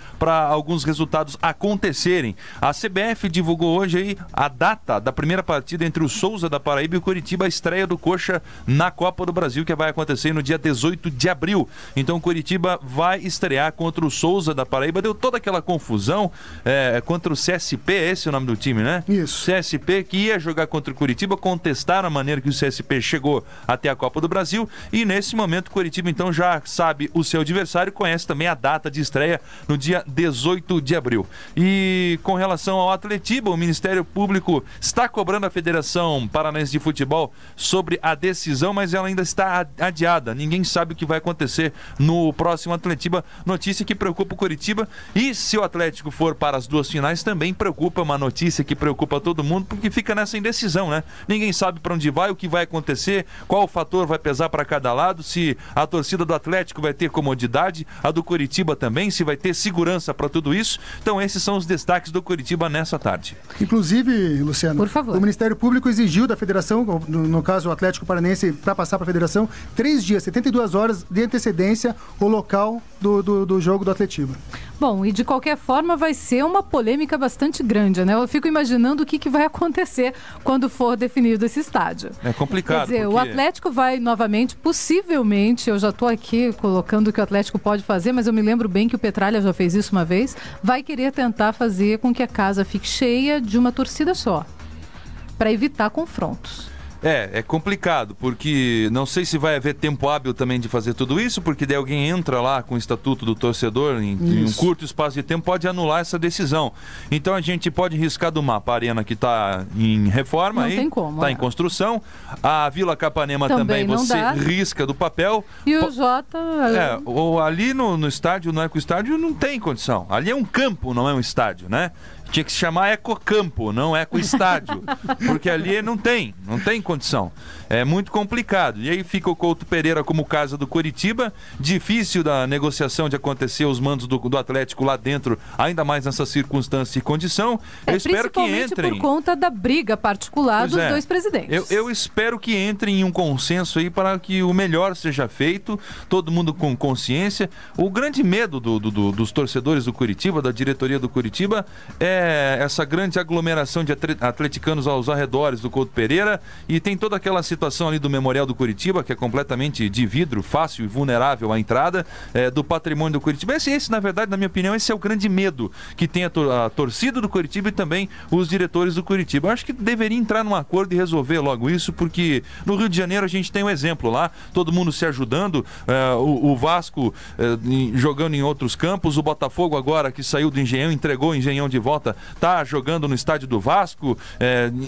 alguns resultados acontecerem. A CBF divulgou hoje aí a data da primeira partida entre o Souza da Paraíba e o Curitiba, a estreia do Coxa na Copa do Brasil, que vai acontecer no dia 18 de abril. Então o Coritiba vai estrear contra o Souza da Paraíba. Deu toda aquela confusão contra o CSP, esse é o nome do time, né? Isso. CSP que ia jogar contra o Coritiba, contestaram a maneira que o CSP chegou até a Copa do Brasil, e nesse momento o Coritiba então já sabe o seu adversário, conhece também a data de estreia no dia 18 de abril. E com relação ao Atletiba, o Ministério Público está cobrando a Federação Paranaense de Futebol sobre a decisão, mas ela ainda está adiada. Ninguém sabe o que vai acontecer no próximo Atletiba. Notícia que preocupa o Coritiba, e se o Atlético for para as duas finais também preocupa, uma notícia que preocupa todo mundo, porque fica nessa indecisão, né? Ninguém sabe para onde vai, o que vai acontecer, qual fator vai pesar para cada lado, se a torcida do Atlético vai ter comodidade, a do Coritiba também, se vai ter segurança para tudo isso. Então esses são os destaques do Coritiba nessa tarde. Inclusive, Luciano, por favor, o Ministério Público exigiu da Federação, no caso o Atlético Paranaense, para passar para a Federação, 3 dias, 72 horas de antecedência o local do jogo do Atletiba. Bom, e de qualquer forma vai ser uma polêmica bastante grande, né? Eu fico imaginando o que vai acontecer quando for definido esse estádio. É complicado. Quer dizer, o Atlético vai novamente, possivelmente, eu já estou aqui colocando o que o Atlético pode fazer, mas eu me lembro bem que o Petralha já fez isso uma vez, vai querer tentar fazer com que a casa fique cheia de uma torcida só, para evitar confrontos. É complicado, porque não sei se vai haver tempo hábil também de fazer tudo isso, porque daí alguém entra lá com o estatuto do torcedor em um curto espaço de tempo, pode anular essa decisão. Então a gente pode riscar do mapa a arena que está em reforma, não aí tem como, está em construção, a Vila Capanema também você risca do papel. E o Jota... ou ali no estádio, no Ecoestádio, não tem condição. Ali é um campo, não é um estádio, né? Tinha que se chamar Ecocampo, não Ecoestádio, porque ali não tem condição. É muito complicado. E aí fica o Couto Pereira como casa do Coritiba, difícil da negociação de acontecer os mandos do Atlético lá dentro, ainda mais nessa circunstância e condição. Eu espero que entrem. Por conta da briga particular dos dois presidentes. Eu espero que entrem em um consenso aí para que o melhor seja feito, todo mundo com consciência. O grande medo dos torcedores do Coritiba, da diretoria do Coritiba, é essa grande aglomeração de atleticanos aos arredores do Couto Pereira, e tem toda aquela situação ali do Memorial do Coritiba, que é completamente de vidro, fácil e vulnerável à entrada do patrimônio do Coritiba. Esse, na verdade, na minha opinião, esse é o grande medo que tem a torcida do Coritiba e também os diretores do Coritiba. Eu acho que deveria entrar num acordo e resolver logo isso, porque no Rio de Janeiro a gente tem um exemplo lá, todo mundo se ajudando, o Vasco jogando em outros campos, o Botafogo agora que saiu do Engenhão, entregou o Engenhão de volta, tá jogando no estádio do Vasco,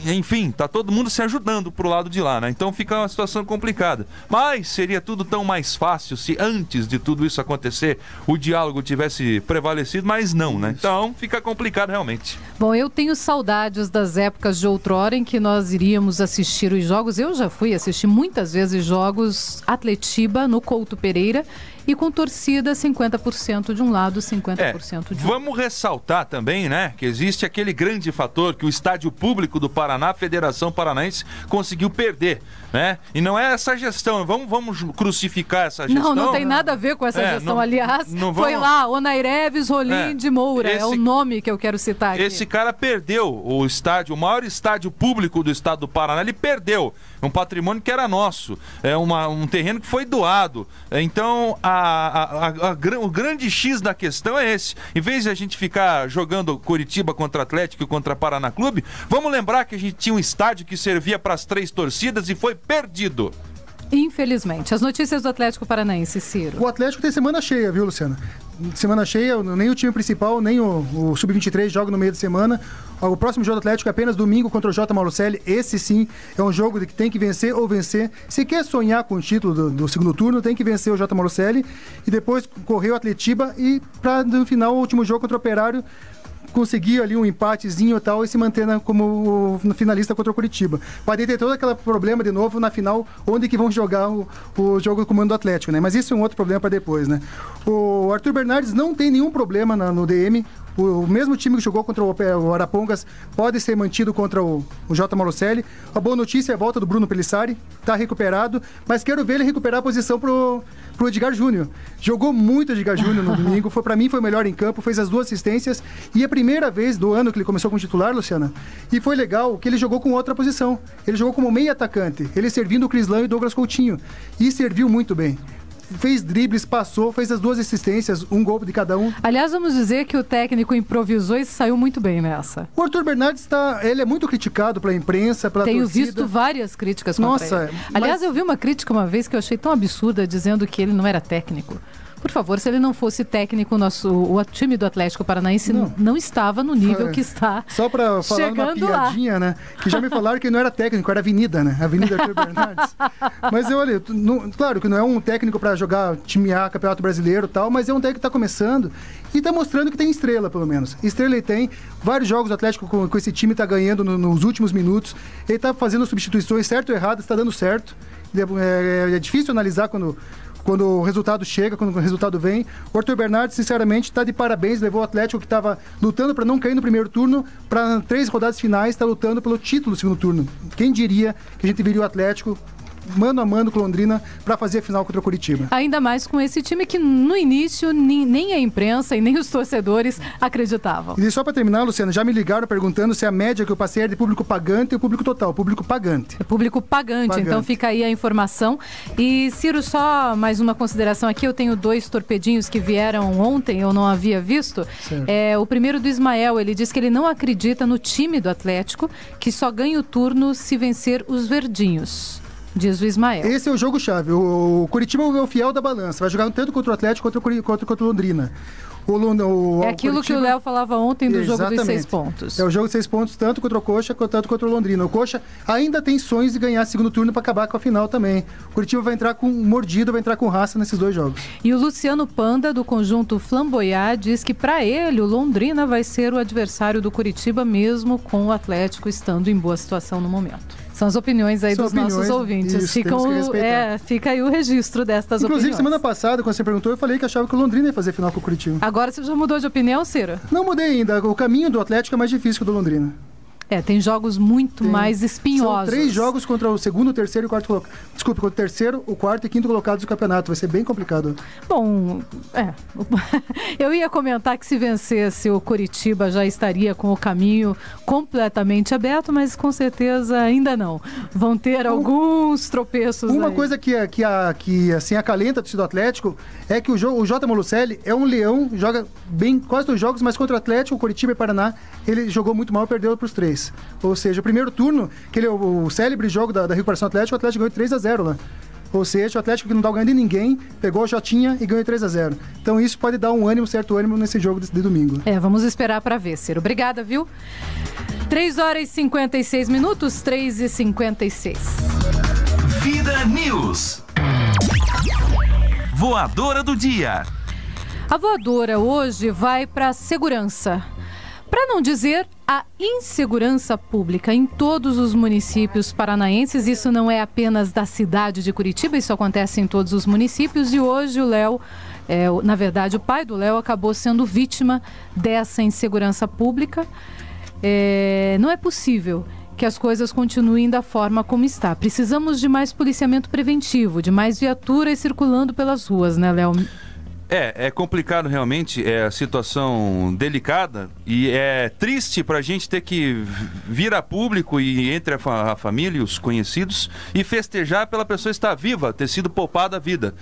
enfim, tá todo mundo se ajudando pro lado de lá, né? Então fica uma situação complicada. Mas seria tudo tão mais fácil se antes de tudo isso acontecer o diálogo tivesse prevalecido, mas não, né? Então fica complicado realmente. Bom, eu tenho saudades das épocas de outrora em que nós iríamos assistir os jogos. Eu já fui assistir muitas vezes jogos Atletiba no Couto Pereira, e com torcida 50% de um lado, 50% de outro. Vamos ressaltar também, né, que existe aquele grande fator que o estádio público do Paraná, a Federação Paranaense, conseguiu perder, né? E não é essa gestão, vamos crucificar essa gestão. Não tem nada a ver com essa gestão, aliás, foi lá, Onaireves Rolim de Moura, é o nome que eu quero citar aqui. Esse cara perdeu o estádio, o maior estádio público do estado do Paraná, ele perdeu um patrimônio que era nosso, um terreno que foi doado. Então, o grande X da questão é esse. Em vez de a gente ficar jogando Coritiba contra Atlético e contra Paraná Clube, vamos lembrar que a gente tinha um estádio que servia para as 3 torcidas e foi perdido. Infelizmente. As notícias do Atlético Paranaense, Ciro. O Atlético tem semana cheia, viu, Luciana? Semana cheia, nem o time principal, nem o Sub-23 joga no meio de semana. O próximo jogo do Atlético é apenas domingo contra o J. Malucelli. Esse sim é um jogo que tem que vencer ou vencer. Se quer sonhar com o título do segundo turno, tem que vencer o J. Malucelli e depois correr o Atletiba e para no final o último jogo contra o Operário conseguir ali um empatezinho e tal e se manter como finalista contra o Coritiba. Pode ter todo aquele problema de novo na final, onde que vão jogar o jogo do comando do Atlético, né? Mas isso é um outro problema para depois, né? O Arthur Bernardes não tem nenhum problema no DM. O mesmo time que jogou contra o Arapongas pode ser mantido contra o J. Malocelli. A boa notícia é a volta do Bruno Pelissari, está recuperado, mas quero ver ele recuperar a posição pro Edgar Júnior. Jogou muito Edgar Júnior no domingo, para mim foi o melhor em campo, fez as 2 assistências, e a primeira vez do ano que ele começou como titular, Luciana, e foi legal que ele jogou com outra posição. Ele jogou como meio atacante, ele servindo o Crislã e o Douglas Coutinho, e serviu muito bem. Fez dribles, passou, fez as 2 assistências, um gol de cada um. Aliás, vamos dizer que o técnico improvisou e saiu muito bem nessa. O Arthur Bernardes ele é muito criticado pela imprensa, pela torcida. Tenho visto várias críticas contra ele. Aliás, eu vi uma crítica uma vez que eu achei tão absurda, dizendo que ele não era técnico. Por favor, se ele não fosse técnico, o time do Atlético Paranaense não estava no nível que está. Só para falar uma piadinha, né? Que já me falaram que ele não era técnico, era Avenida, né? Avenida Arthur Bernardes. Mas olha, claro que não é um técnico para jogar time A, Campeonato Brasileiro e tal, mas é um técnico que está começando e está mostrando que tem estrela, pelo menos. Estrela ele tem. Vários jogos do Atlético com esse time está ganhando nos últimos minutos. Ele está fazendo substituições certo ou errado, está dando certo. É difícil analisar quando o resultado chega, quando o resultado vem. O Arthur Bernardes, sinceramente, está de parabéns. Levou o Atlético, que estava lutando para não cair no primeiro turno, para 3 rodadas finais, está lutando pelo título do segundo turno. Quem diria que a gente viria o Atlético mano a mano com Londrina para fazer a final contra o Curitiba. Ainda mais com esse time que no início nem a imprensa e nem os torcedores acreditavam. E só para terminar, Luciana, já me ligaram perguntando se a média que eu passei é de público pagante ou público total. Público pagante. É público pagante, então fica aí a informação. E Ciro, só mais uma consideração aqui, eu tenho 2 torpedinhos que vieram ontem, eu não havia visto. O primeiro do Ismael, ele diz que ele não acredita no time do Atlético, que só ganha o turno se vencer os verdinhos. Diz o Ismael. Esse é o jogo-chave. O Curitiba é o fiel da balança. Vai jogar tanto contra o Atlético quanto contra o Londrina. É aquilo que o Léo falava ontem do jogo dos 6 pontos. É o jogo de 6 pontos, tanto contra o Coxa quanto contra o Londrina. O Coxa ainda tem sonhos de ganhar segundo turno para acabar com a final também. O Curitiba vai entrar com mordida, vai entrar com raça nesses 2 jogos. E o Luciano Panda, do conjunto Flamboyant, diz que para ele o Londrina vai ser o adversário do Curitiba, mesmo com o Atlético estando em boa situação no momento. São as opiniões aí dos nossos ouvintes. Isso, fica aí o registro destas opiniões. Inclusive, semana passada, quando você perguntou, eu falei que achava que o Londrina ia fazer final com o Curitiba. Agora você já mudou de opinião, Ciro? Não mudei ainda. O caminho do Atlético é mais difícil que o do Londrina. Tem jogos muito mais espinhosos. São 3 jogos contra o segundo, o terceiro e o quarto colocado. Desculpe, contra o terceiro, o quarto e quinto colocados do campeonato. Vai ser bem complicado. Bom, eu ia comentar que se vencesse o Curitiba já estaria com o caminho completamente aberto, mas com certeza ainda não. Vão ter alguns tropeços. Uma coisa que assim, acalenta o torcedor do Atlético é que o J. Malocelli é um leão, joga bem quase todos os jogos, mas contra o Atlético, o Curitiba e Paraná, ele jogou muito mal e perdeu para os 3. Ou seja, o primeiro turno, o célebre jogo da recuperação Atlético, o Atlético ganhou 3-0 lá. Ou seja, o Atlético que não estava ganhando de ninguém, pegou o Jotinha e ganhou 3-0. Então isso pode dar um certo ânimo nesse jogo de domingo. Vamos esperar para ver, Ciro. Obrigada, viu? 3h56, 3h56. Vida News. Voadora do dia. A voadora hoje vai para segurança. Para não dizer a insegurança pública em todos os municípios paranaenses. Isso não é apenas da cidade de Curitiba, isso acontece em todos os municípios. E hoje o Léo, na verdade o pai do Léo, acabou sendo vítima dessa insegurança pública. Não é possível que as coisas continuem da forma como está. Precisamos de mais policiamento preventivo, de mais viaturas circulando pelas ruas, né, Léo? É complicado realmente, é a situação delicada e é triste pra gente ter que vir a público e entre a família e os conhecidos e festejar pela pessoa estar viva, ter sido poupada a vida.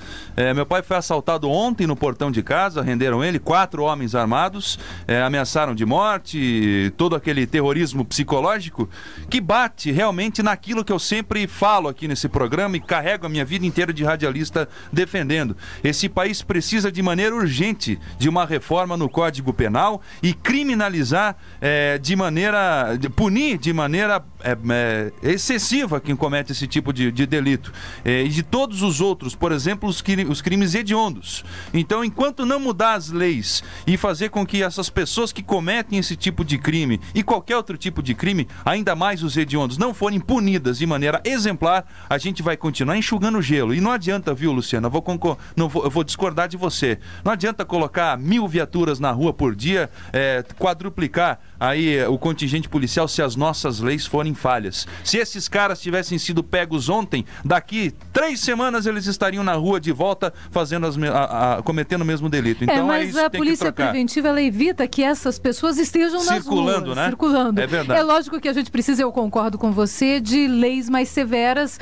Meu pai foi assaltado ontem no portão de casa, renderam ele, 4 homens armados, ameaçaram de morte, todo aquele terrorismo psicológico que bate realmente naquilo que eu sempre falo aqui nesse programa e carrego a minha vida inteira de radialista defendendo. Esse país precisa de maneira urgente de uma reforma no Código Penal e criminalizar punir de maneira excessiva quem comete esse tipo de delito. E de todos os outros, por exemplo, os crimes hediondos. Então, enquanto não mudar as leis e fazer com que essas pessoas que cometem esse tipo de crime e qualquer outro tipo de crime, ainda mais os hediondos, não forem punidas de maneira exemplar, a gente vai continuar enxugando gelo. E não adianta, viu, Luciana? Eu vou discordar de você. você. Não adianta colocar 1000 viaturas na rua por dia, quadruplicar aí o contingente policial se as nossas leis forem falhas. Se esses caras tivessem sido pegos ontem, daqui 3 semanas eles estariam na rua de volta fazendo cometendo o mesmo delito. Então, mas a polícia preventiva, ela evita que essas pessoas estejam circulando, nas ruas, né? Circulando. É verdade. É lógico que a gente precisa, eu concordo com você, de leis mais severas,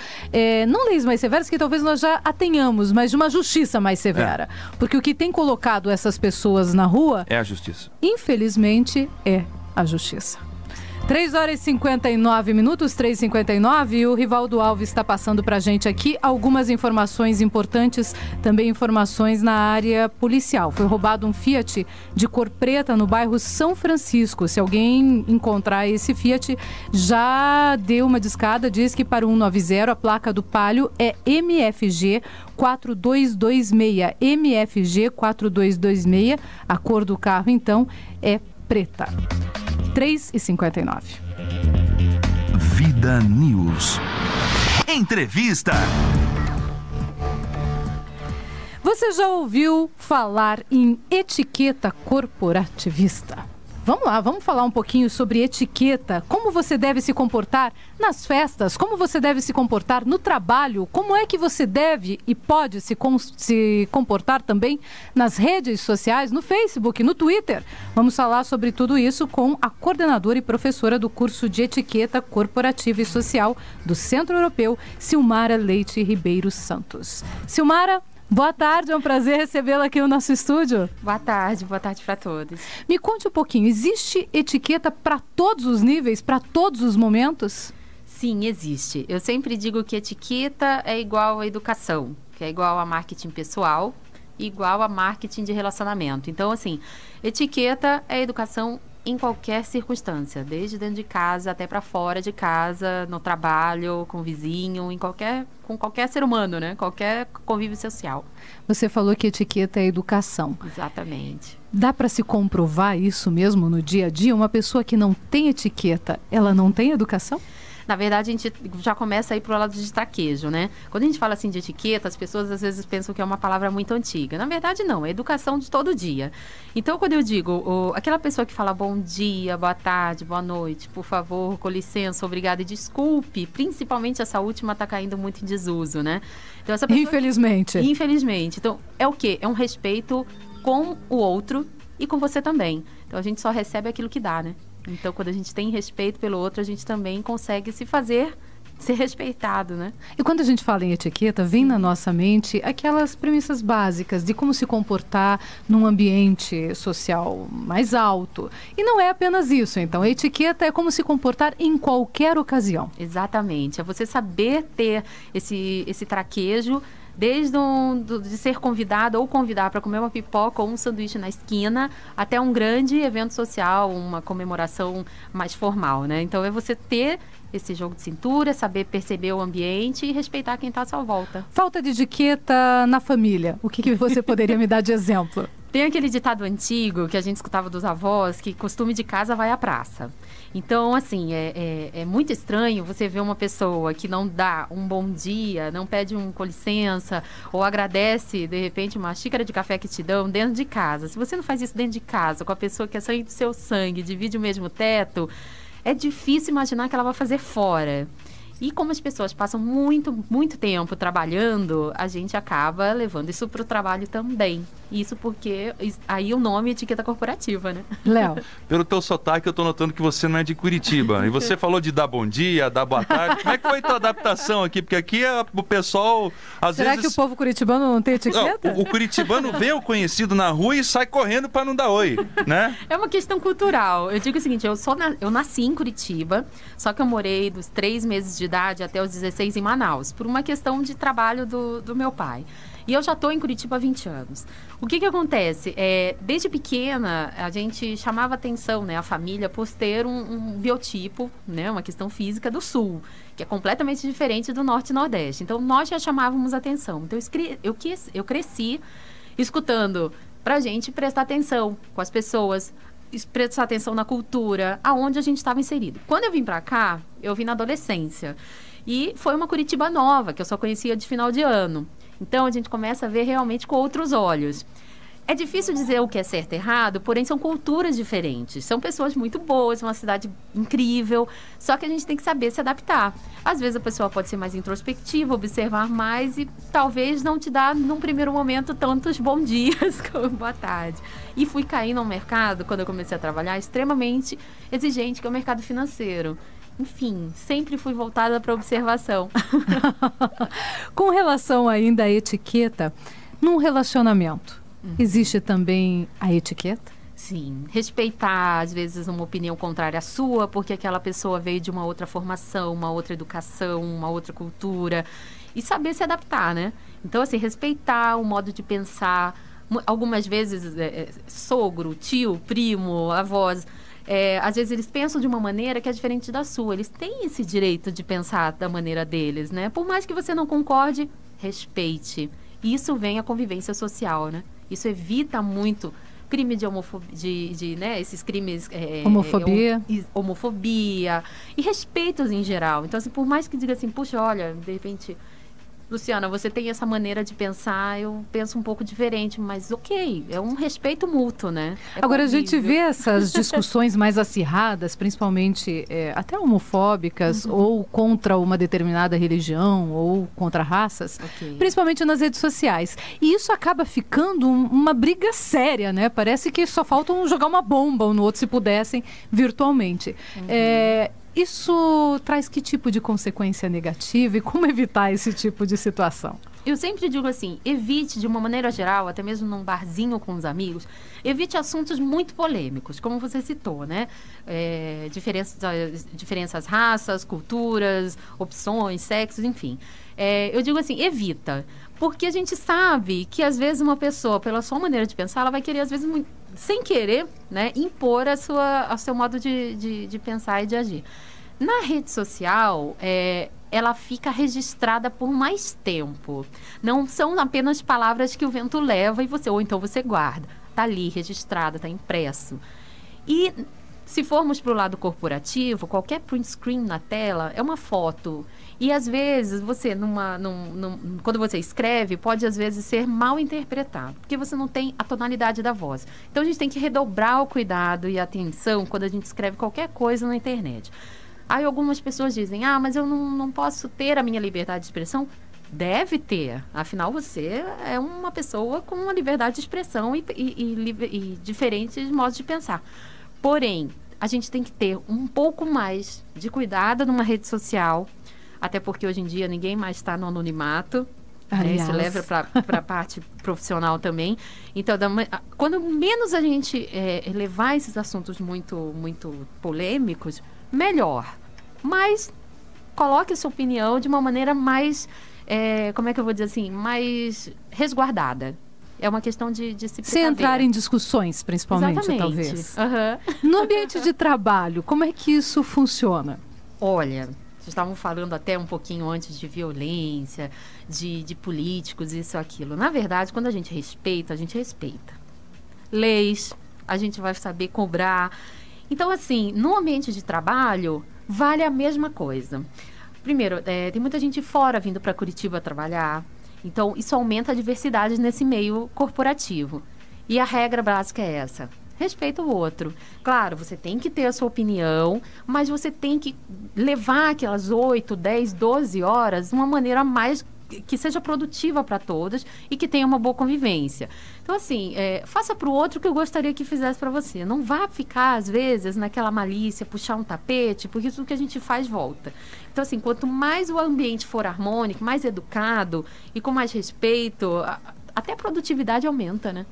não leis mais severas que talvez nós já a tenhamos, mas de uma justiça mais severa. Porque o que tem colocado essas pessoas na rua... é a justiça. Infelizmente, é a justiça. 3h59, 3h59, e o Rivaldo Alves está passando para a gente aqui algumas informações importantes, também informações na área policial. Foi roubado um Fiat de cor preta no bairro São Francisco. Se alguém encontrar esse Fiat, já deu uma discada, diz que para o 190 a placa do Palio é MFG 4226. MFG 4226, a cor do carro então é preta. 3h59. Vida News. Entrevista. Você já ouviu falar em etiqueta corporativista? Vamos lá, vamos falar um pouquinho sobre etiqueta. Como você deve se comportar nas festas, como você deve se comportar no trabalho, como é que você deve e pode se comportar também nas redes sociais, no Facebook, no Twitter. Vamos falar sobre tudo isso com a coordenadora e professora do curso de Etiqueta Corporativa e Social do Centro Europeu, Silmara Leite Ribeiro Santos. Silmara, boa tarde, é um prazer recebê-la aqui no nosso estúdio. Boa tarde para todos. Me conte um pouquinho, existe etiqueta para todos os níveis, para todos os momentos? Sim, existe. Eu sempre digo que etiqueta é igual a educação, que é igual a marketing pessoal, igual a marketing de relacionamento. Então, assim, etiqueta é educação em qualquer circunstância, desde dentro de casa até para fora de casa, no trabalho, com o vizinho, com qualquer ser humano, né? Qualquer convívio social. Você falou que etiqueta é educação. Exatamente. Dá para se comprovar isso mesmo no dia a dia? Uma pessoa que não tem etiqueta, ela não tem educação? Na verdade, a gente já começa a ir para o lado de traquejo, né? Quando a gente fala assim de etiqueta, as pessoas às vezes pensam que é uma palavra muito antiga. Na verdade, não. É educação de todo dia. Então, quando eu digo, aquela pessoa que fala bom dia, boa tarde, boa noite, por favor, com licença, obrigada e desculpe, principalmente essa última está caindo muito em desuso, né? Então, essa pessoa... Infelizmente. Infelizmente. Então, é o quê? É um respeito com o outro e com você também. Então, a gente só recebe aquilo que dá, né? Então, quando a gente tem respeito pelo outro, a gente também consegue ser respeitado, né? E quando a gente fala em etiqueta, vem na nossa mente aquelas premissas básicas de como se comportar num ambiente social mais alto. E não é apenas isso, então. A etiqueta é como se comportar em qualquer ocasião. Exatamente. É você saber ter esse traquejo, desde de ser convidado ou convidar para comer uma pipoca ou um sanduíche na esquina, até um grande evento social, uma comemoração mais formal, né? Então, é você ter esse jogo de cintura, saber perceber o ambiente e respeitar quem está à sua volta. Falta de etiqueta na família. O que você poderia me dar de exemplo? Tem aquele ditado antigo que a gente escutava dos avós, que costume de casa vai à praça. Então, assim, é muito estranho você ver uma pessoa que não dá um bom dia, não pede com licença, ou agradece, de repente, uma xícara de café que te dão dentro de casa. Se você não faz isso dentro de casa, com a pessoa que é sangue do seu sangue, divide o mesmo teto, é difícil imaginar que ela vai fazer fora. E como as pessoas passam muito, muito tempo trabalhando, a gente acaba levando isso para o trabalho também. Isso porque aí o nome é etiqueta corporativa, né? Léo. Pelo teu sotaque, eu tô notando que você não é de Curitiba. E você falou de dar bom dia, dar boa tarde. Como é que foi a tua adaptação aqui? Porque aqui o pessoal, às vezes... Será que o povo curitibano não tem etiqueta? Não, o curitibano vê o conhecido na rua e sai correndo para não dar oi, né? É uma questão cultural. Eu digo o seguinte, eu nasci em Curitiba, só que eu morei dos 3 meses de idade até os 16 em Manaus, por uma questão de trabalho do meu pai. E eu já estou em Curitiba há 20 anos. O que acontece? Desde pequena, a gente chamava atenção, né, a família, por ter um biotipo, né, uma questão física do sul, que é completamente diferente do norte e nordeste. Então, nós já chamávamos atenção. Então, eu cresci escutando para a gente prestar atenção com as pessoas, prestar atenção na cultura, aonde a gente estava inserido. Quando eu vim para cá, eu vim na adolescência. E foi uma Curitiba nova, que eu só conhecia de final de ano. Então, a gente começa a ver realmente com outros olhos. É difícil dizer o que é certo e errado, porém são culturas diferentes. São pessoas muito boas, uma cidade incrível, só que a gente tem que saber se adaptar. Às vezes a pessoa pode ser mais introspectiva, observar mais e talvez não te dar, num primeiro momento, tantos bons dias como boa tarde. E fui cair num mercado, quando eu comecei a trabalhar, extremamente exigente, que é o mercado financeiro. Enfim, sempre fui voltada para a observação. Com relação ainda à etiqueta, num relacionamento, existe também a etiqueta? Sim, respeitar às vezes uma opinião contrária à sua, porque aquela pessoa veio de uma outra formação, uma outra educação, uma outra cultura, e saber se adaptar, né? Então, assim, respeitar o modo de pensar. Algumas vezes, sogro, tio, primo, avós, às vezes eles pensam de uma maneira que é diferente da sua. Eles têm esse direito de pensar da maneira deles, né? Por mais que você não concorde, respeite. Isso vem a convivência social, né? Isso evita muito crime de homofobia, né? Esses crimes... homofobia e respeitos em geral. Então, assim, por mais que diga assim, puxa, olha, de repente... Luciana, você tem essa maneira de pensar, eu penso um pouco diferente, mas ok, é um respeito mútuo, né? Agora, a gente vê essas discussões mais acirradas, principalmente até homofóbicas, ou contra uma determinada religião, ou contra raças, principalmente nas redes sociais. E isso acaba ficando uma briga séria, né? Parece que só faltam jogar uma bomba um no outro, se pudessem, virtualmente. Isso traz que tipo de consequência negativa e como evitar esse tipo de situação? Eu sempre digo assim, evite de uma maneira geral, até mesmo num barzinho com os amigos, evite assuntos muito polêmicos, como você citou, né? Diferenças raças, culturas, opções, sexos, enfim. Eu digo assim, evita, porque a gente sabe que às vezes uma pessoa, pela sua maneira de pensar, ela vai querer, às vezes, sem querer, né, impor o seu modo de pensar e de agir. Na rede social, ela fica registrada por mais tempo. Não são apenas palavras que o vento leva ou então você guarda. Está ali, registrada, está impresso. E se formos para o lado corporativo, qualquer print screen na tela é uma foto. E às vezes você, quando você escreve, pode às vezes ser mal interpretado, porque você não tem a tonalidade da voz. Então a gente tem que redobrar o cuidado e a atenção quando a gente escreve qualquer coisa na internet. Aí algumas pessoas dizem, mas eu não posso ter a minha liberdade de expressão. Deve ter, afinal você é uma pessoa com uma liberdade de expressão e diferentes modos de pensar. Porém, a gente tem que ter um pouco mais de cuidado numa rede social, até porque hoje em dia ninguém mais está no anonimato. Isso leva para a parte profissional também. Então, quando menos a gente levar esses assuntos muito, muito polêmicos, melhor. Mas coloque a sua opinião de uma maneira mais, como é que eu vou dizer assim, mais resguardada. É uma questão de se precaver. Sem entrar em discussões, principalmente, exatamente, talvez. No ambiente de trabalho, como é que isso funciona? Olha, vocês estavam falando até um pouquinho antes de violência, de políticos, isso e aquilo. Na verdade, quando a gente respeita, leis, a gente vai saber cobrar. Então, assim, no ambiente de trabalho, vale a mesma coisa. Primeiro, tem muita gente fora vindo para Curitiba trabalhar. Então, isso aumenta a diversidade nesse meio corporativo. E a regra básica é essa. Respeita o outro. Claro, você tem que ter a sua opinião, mas você tem que levar aquelas 8, 10, 12 horas de uma maneira mais que seja produtiva para todos e que tenha uma boa convivência. Então, assim, faça para o outro o que eu gostaria que fizesse para você. Não vá ficar, às vezes, naquela malícia, puxar um tapete, porque tudo que a gente faz volta. Então, assim, quanto mais o ambiente for harmônico, mais educado e com mais respeito, até a produtividade aumenta, né?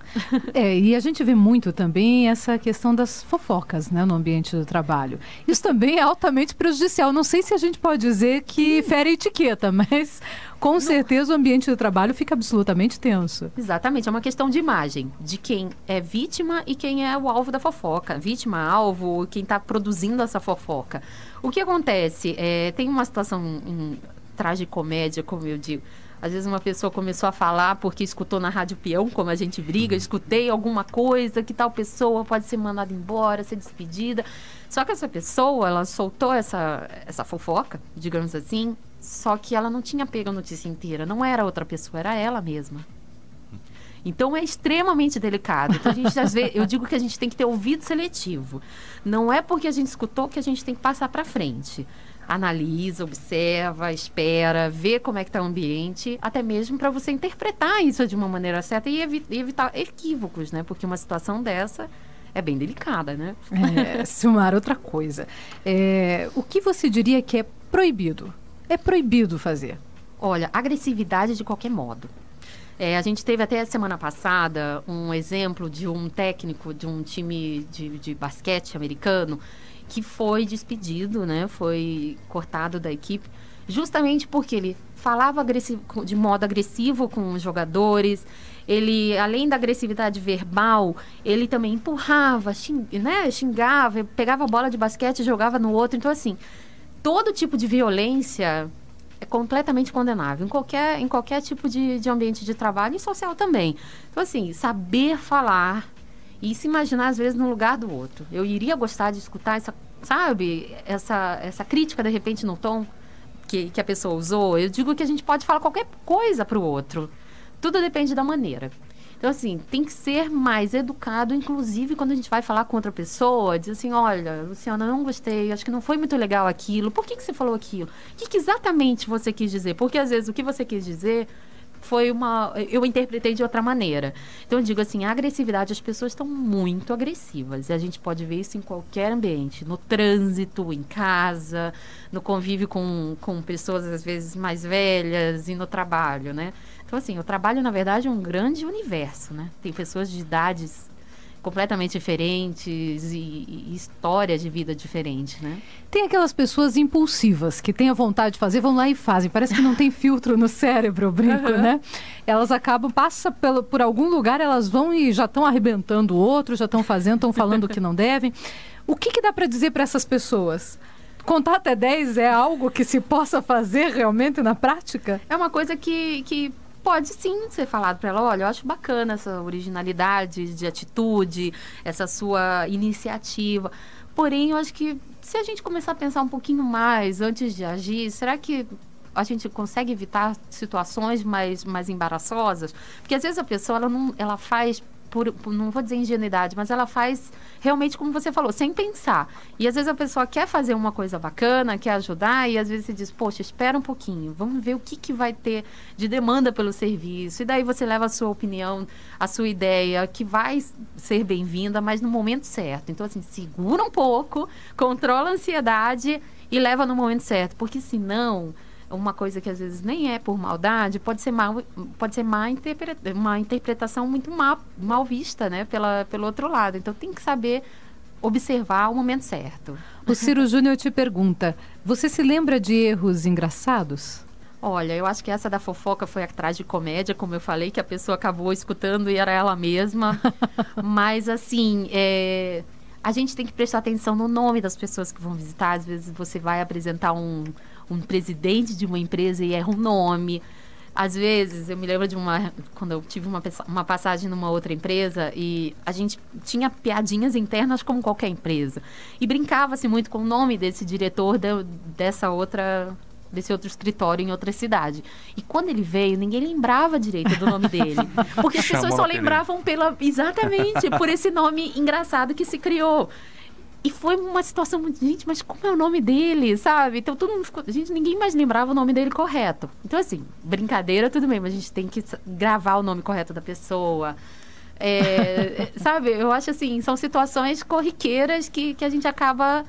E a gente vê muito também essa questão das fofocas, né, no ambiente do trabalho. Isso também é altamente prejudicial. Não sei se a gente pode dizer que fere a etiqueta, mas com certeza o ambiente do trabalho fica absolutamente tenso. Exatamente, é uma questão de imagem, de quem é vítima e quem é o alvo da fofoca. Vítima, alvo, quem está produzindo essa fofoca. O que acontece? Tem uma situação em tragicomédia, como eu digo. Às vezes uma pessoa começou a falar porque escutou na Rádio Peão, como a gente briga, escutei alguma coisa, que tal pessoa pode ser mandada embora, ser despedida. Só que essa pessoa, ela soltou essa fofoca, digamos assim, só que ela não tinha pego a notícia inteira, não era outra pessoa, era ela mesma. Então é extremamente delicado. Então, às vezes, eu digo que a gente tem que ter ouvido seletivo. Não é porque a gente escutou que a gente tem que passar para frente. Analisa, observa, espera, vê como é que está o ambiente, até mesmo para você interpretar isso de uma maneira certa e evitar equívocos, né? Porque uma situação dessa é bem delicada, né? Silmar, outra coisa. O que você diria que é proibido? É proibido fazer? Olha, agressividade de qualquer modo. A gente teve até a semana passada um exemplo de um técnico de um time de basquete americano que foi despedido, né? Foi cortado da equipe, justamente porque ele falava de modo agressivo com os jogadores. Ele, além da agressividade verbal, ele também empurrava, xingava, pegava a bola de basquete e jogava no outro. Então, assim, todo tipo de violência é completamente condenável, em qualquer tipo de ambiente de trabalho e social também. Então, assim, saber falar e se imaginar, às vezes, no lugar do outro. Eu iria gostar de escutar essa crítica, de repente, no tom que a pessoa usou. Eu digo que a gente pode falar qualquer coisa para o outro. Tudo depende da maneira. Então, assim, tem que ser mais educado, inclusive quando a gente vai falar com outra pessoa, diz assim, olha, Luciana, não gostei, acho que não foi muito legal aquilo. Por que você falou aquilo? O que exatamente você quis dizer? Porque, às vezes, o que você quis dizer eu interpretei de outra maneira. Então, eu digo assim, a agressividade, as pessoas estão muito agressivas. E a gente pode ver isso em qualquer ambiente. No trânsito, em casa, no convívio com pessoas, às vezes, mais velhas e no trabalho, né? Então, assim, o trabalho, na verdade, é um grande universo, né? Tem pessoas de idades completamente diferentes e histórias de vida diferentes, né? Tem aquelas pessoas impulsivas que têm a vontade de fazer, vão lá e fazem. Parece que não tem filtro no cérebro, eu brinco, né? Elas acabam, passa por algum lugar, elas vão e já estão arrebentando o outro, já estão fazendo, estão falando o que não devem. O que dá para dizer para essas pessoas? Contar até 10 é algo que se possa fazer realmente na prática? É uma coisa que pode sim ser falado para ela, olha, eu acho bacana essa originalidade de atitude, essa sua iniciativa. Porém, eu acho que se a gente começar a pensar um pouquinho mais antes de agir, será que a gente consegue evitar situações mais embaraçosas? Porque às vezes a pessoa, ela faz não vou dizer ingenuidade, mas ela faz realmente como você falou, sem pensar. E às vezes a pessoa quer fazer uma coisa bacana, quer ajudar, e às vezes você diz, poxa, espera um pouquinho, vamos ver o que vai ter de demanda pelo serviço. E daí você leva a sua opinião, a sua ideia, que vai ser bem-vinda, mas no momento certo. Então, assim, segura um pouco, controla a ansiedade e leva no momento certo, porque senão uma coisa que às vezes nem é por maldade, pode ser uma interpretação muito mal vista, né, pelo outro lado. Então tem que saber observar o momento certo. O Ciro Júnior te pergunta, você se lembra de erros engraçados? Olha, eu acho que essa da fofoca foi atrás de comédia, como eu falei, que a pessoa acabou escutando e era ela mesma. Mas assim, a gente tem que prestar atenção no nome das pessoas que vão visitar. Às vezes você vai apresentar um presidente de uma empresa e erra um nome. Às vezes, eu me lembro de quando eu tive uma passagem numa outra empresa e a gente tinha piadinhas internas como qualquer empresa. E brincava-se muito com o nome desse diretor desse outro escritório em outra cidade. E quando ele veio, ninguém lembrava direito do nome dele. Porque as pessoas só lembravam exatamente por esse nome engraçado que se criou. E foi uma situação muito... Gente, mas como é o nome dele, sabe? Então, todo mundo ficou... Gente, ninguém mais lembrava o nome dele correto. Então, assim, brincadeira, tudo bem, mas a gente tem que gravar o nome correto da pessoa. Sabe? Eu acho, assim, são situações corriqueiras que a gente acaba...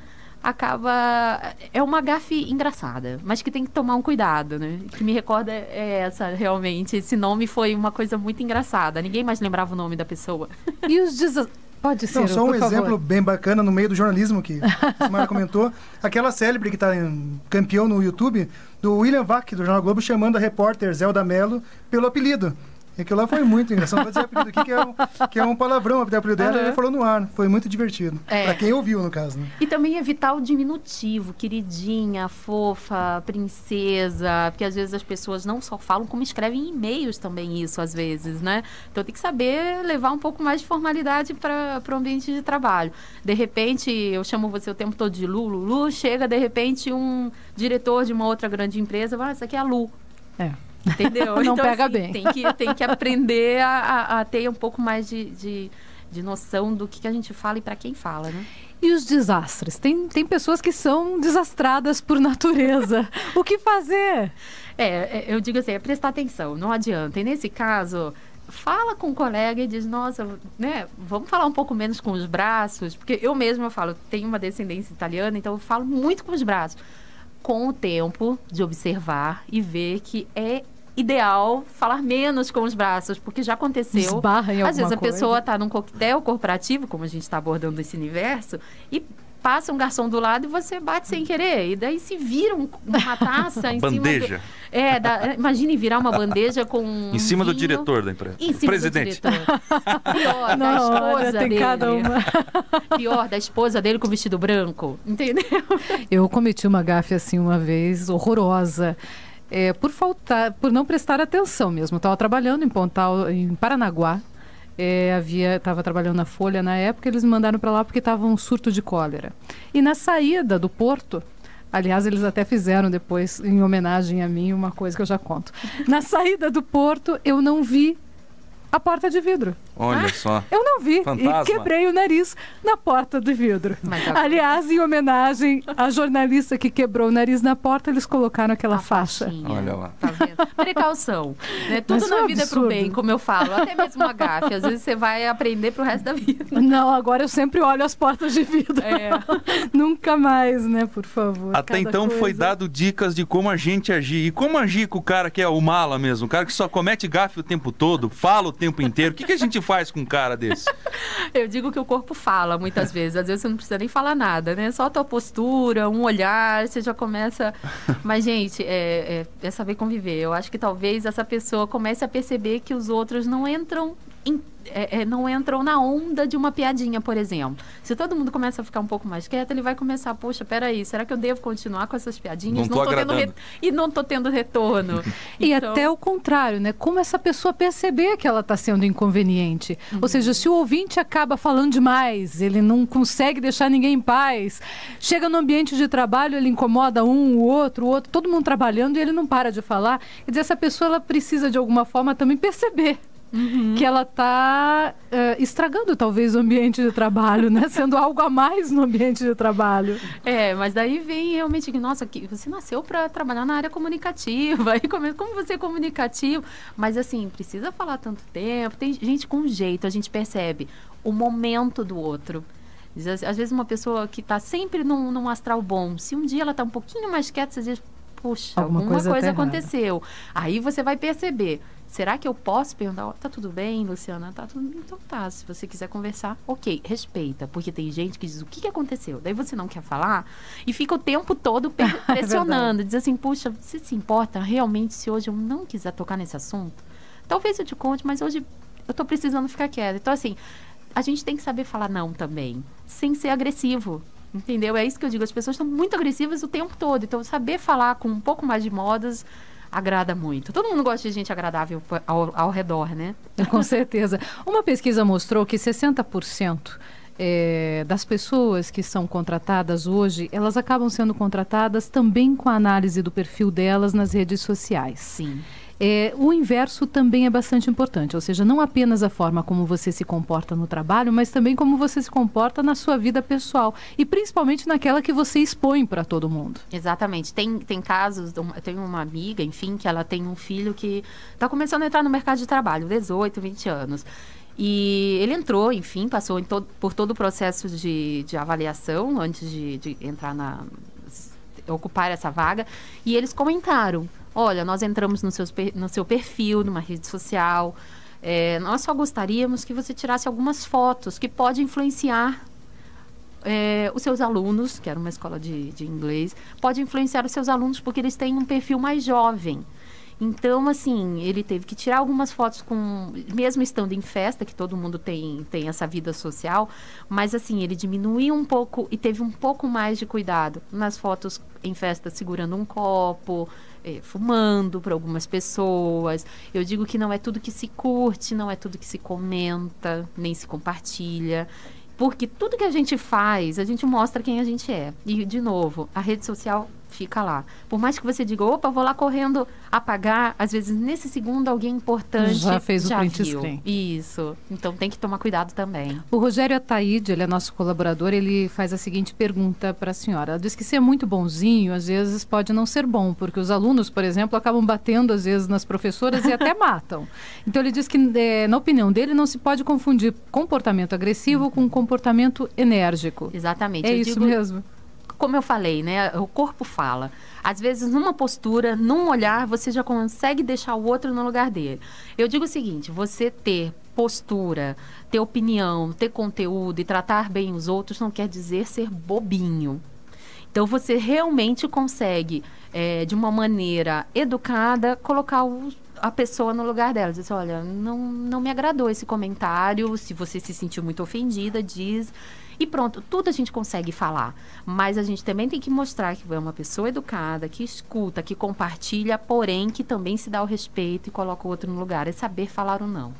É uma gafe engraçada, mas que tem que tomar um cuidado, né? O que me recorda essa, realmente. Esse nome foi uma coisa muito engraçada. Ninguém mais lembrava o nome da pessoa. E os Pode ser. Só um exemplo bem bacana no meio do jornalismo que a Samara comentou. Aquela célebre que está campeão no YouTube, do William Vac, do Jornal Globo, chamando a repórter Zelda Mello pelo apelido. E aquilo lá foi muito engraçado. Não pode dizer apelido aqui, que é um palavrão, o apelido dela, ele falou no ar. Foi muito divertido. Pra quem ouviu, no caso. Né? E também evitar o diminutivo, queridinha, fofa, princesa, porque às vezes as pessoas não só falam, como escrevem em e-mails também isso, às vezes, né? Então tem que saber levar um pouco mais de formalidade para o ambiente de trabalho. De repente, eu chamo você o tempo todo de Lu, chega de repente um diretor de uma outra grande empresa, vai, isso aqui é a Lu. Entendeu? Não então, pega assim, bem. Tem que aprender a ter um pouco mais de noção do que a gente fala e para quem fala, né? E os desastres? Tem pessoas que são desastradas por natureza. O que fazer? Eu digo assim, é prestar atenção, não adianta. E nesse caso, fala com o colega e diz, nossa, né, vamos falar um pouco menos com os braços, porque eu mesma falo, tenho uma descendência italiana, então eu falo muito com os braços. Com o tempo de observar e ver que é ideal falar menos com os braços, porque já aconteceu. Esbarra em Às vezes a alguma pessoa coisa. está num coquetel corporativo, como a gente está abordando esse universo, e passa um garçom do lado e você bate sem querer. E daí se vira uma taça em bandeja. cima imagine virar uma bandeja com Em cima do vinho, diretor da empresa. Em cima Presidente. do diretor. Pior, da Não, esposa olha, tem dele. cada uma. Pior, da esposa dele com vestido branco. Entendeu? Eu cometi uma gafe assim uma vez, horrorosa. Por não prestar atenção mesmo. Estava trabalhando em Paranaguá. Estava trabalhando na Folha na época, eles me mandaram para lá porque estava um surto de cólera. E na saída do porto, aliás, eles até fizeram depois, em homenagem a mim, uma coisa que eu já conto. Na saída do porto, eu não vi a porta de vidro. Olha só. Eu não vi. Fantasma. E quebrei o nariz na porta de vidro. Aliás, em homenagem à jornalista que quebrou o nariz na porta, eles colocaram aquela faixa. Olha lá. Tá vendo? Precaução. Né? Tudo Mas na é um vida é pro absurdo. bem, como eu falo. Até mesmo uma gafe. Às vezes você vai aprender pro resto da vida. Não, agora eu sempre olho as portas de vidro. Nunca mais, né? Por favor. Até cada então foi coisa. dado dicas de como a gente agir. E como agir com o cara que é o mala mesmo, o cara que só comete gafe o tempo todo, fala o tempo inteiro. O que a gente faz com um cara desse? Eu digo que o corpo fala muitas vezes. Às vezes você não precisa nem falar nada, né? Só a tua postura, um olhar, você já começa... Mas, gente, é saber conviver. Eu acho que talvez essa pessoa comece a perceber que os outros não entram não entram na onda de uma piadinha, por exemplo. Se todo mundo começa a ficar um pouco mais quieto, ele vai começar, poxa, peraí, será que eu devo continuar com essas piadinhas? Não tô agradando. E não tô tendo retorno. E Então, até o contrário, né? Como essa pessoa perceber que ela está sendo inconveniente. Ou seja, se o ouvinte acaba falando demais, ele não consegue deixar ninguém em paz, chega no ambiente de trabalho, ele incomoda o outro, todo mundo trabalhando e ele não para de falar. Quer dizer, essa pessoa ela precisa de alguma forma também perceber que ela está estragando talvez o ambiente de trabalho, né? Sendo algo a mais no ambiente de trabalho. Mas daí vem realmente que, nossa, que você nasceu para trabalhar na área comunicativa. E como você é comunicativo? Mas assim, precisa falar tanto tempo. Tem gente com jeito, a gente percebe o momento do outro. Às vezes uma pessoa que está sempre num astral bom, se um dia ela está um pouquinho mais quieta, você diz, puxa, alguma coisa aconteceu. Aí você vai perceber. Será que eu posso perguntar? Tá tudo bem, Luciana? Tá tudo bem? Então tá, se você quiser conversar, ok, respeita. Porque tem gente que diz, o que aconteceu? Daí você não quer falar e fica o tempo todo pressionando. Diz assim, puxa, você se importa realmente se hoje eu não quiser tocar nesse assunto? Talvez eu te conte, mas hoje eu tô precisando ficar quieta. Então assim, a gente tem que saber falar não também, sem ser agressivo. Entendeu? É isso que eu digo, as pessoas estão muito agressivas o tempo todo. Então saber falar com um pouco mais de modas agrada muito. Todo mundo gosta de gente agradável ao redor, né? Com certeza. Uma pesquisa mostrou que 60% das pessoas que são contratadas hoje, elas acabam sendo contratadas também com a análise do perfil delas nas redes sociais. Sim. O inverso também é bastante importante, ou seja, não apenas a forma como você se comporta no trabalho, mas também como você se comporta na sua vida pessoal e principalmente naquela que você expõe para todo mundo. Exatamente. Tem casos, eu tenho uma amiga, enfim, que ela tem um filho que está começando a entrar no mercado de trabalho, 18, 20 anos. E ele entrou, enfim, passou por todo o processo de avaliação antes de entrar ocupar essa vaga, e eles comentaram, olha, nós entramos no seu perfil, numa rede social, nós só gostaríamos que você tirasse algumas fotos que pode influenciar os seus alunos, que era uma escola de inglês, pode influenciar os seus alunos porque eles têm um perfil mais jovem. Então, assim, ele teve que tirar algumas fotos mesmo estando em festa, que todo mundo tem essa vida social, mas assim, ele diminuiu um pouco e teve um pouco mais de cuidado nas fotos em festa, segurando um copo, fumando para algumas pessoas. Eu digo que não é tudo que se curte, não é tudo que se comenta, nem se compartilha. Porque tudo que a gente faz, a gente mostra quem a gente é. E, de novo, a rede social fica lá. Por mais que você diga, opa, vou lá correndo apagar, às vezes nesse segundo alguém importante já fez o print viu. screen. Isso. Então tem que tomar cuidado também. O Rogério Ataíde, ele é nosso colaborador, ele faz a seguinte pergunta para a senhora. Ela diz que ser muito bonzinho, às vezes pode não ser bom, porque os alunos, por exemplo, acabam batendo às vezes nas professoras e até matam. Então ele diz que, na opinião dele, não se pode confundir comportamento agressivo com comportamento enérgico. Exatamente. É isso mesmo. Como eu falei, né? O corpo fala. Às vezes, numa postura, num olhar, você já consegue deixar o outro no lugar dele. Eu digo o seguinte, você ter postura, ter opinião, ter conteúdo e tratar bem os outros não quer dizer ser bobinho. Então, você realmente consegue, de uma maneira educada, colocar a pessoa no lugar dela. Diz assim, olha, não me agradou esse comentário, se você se sentiu muito ofendida, diz... E pronto, tudo a gente consegue falar. Mas a gente também tem que mostrar que é uma pessoa educada, que escuta, que compartilha, porém que também se dá o respeito e coloca o outro no lugar. É saber falar ou não.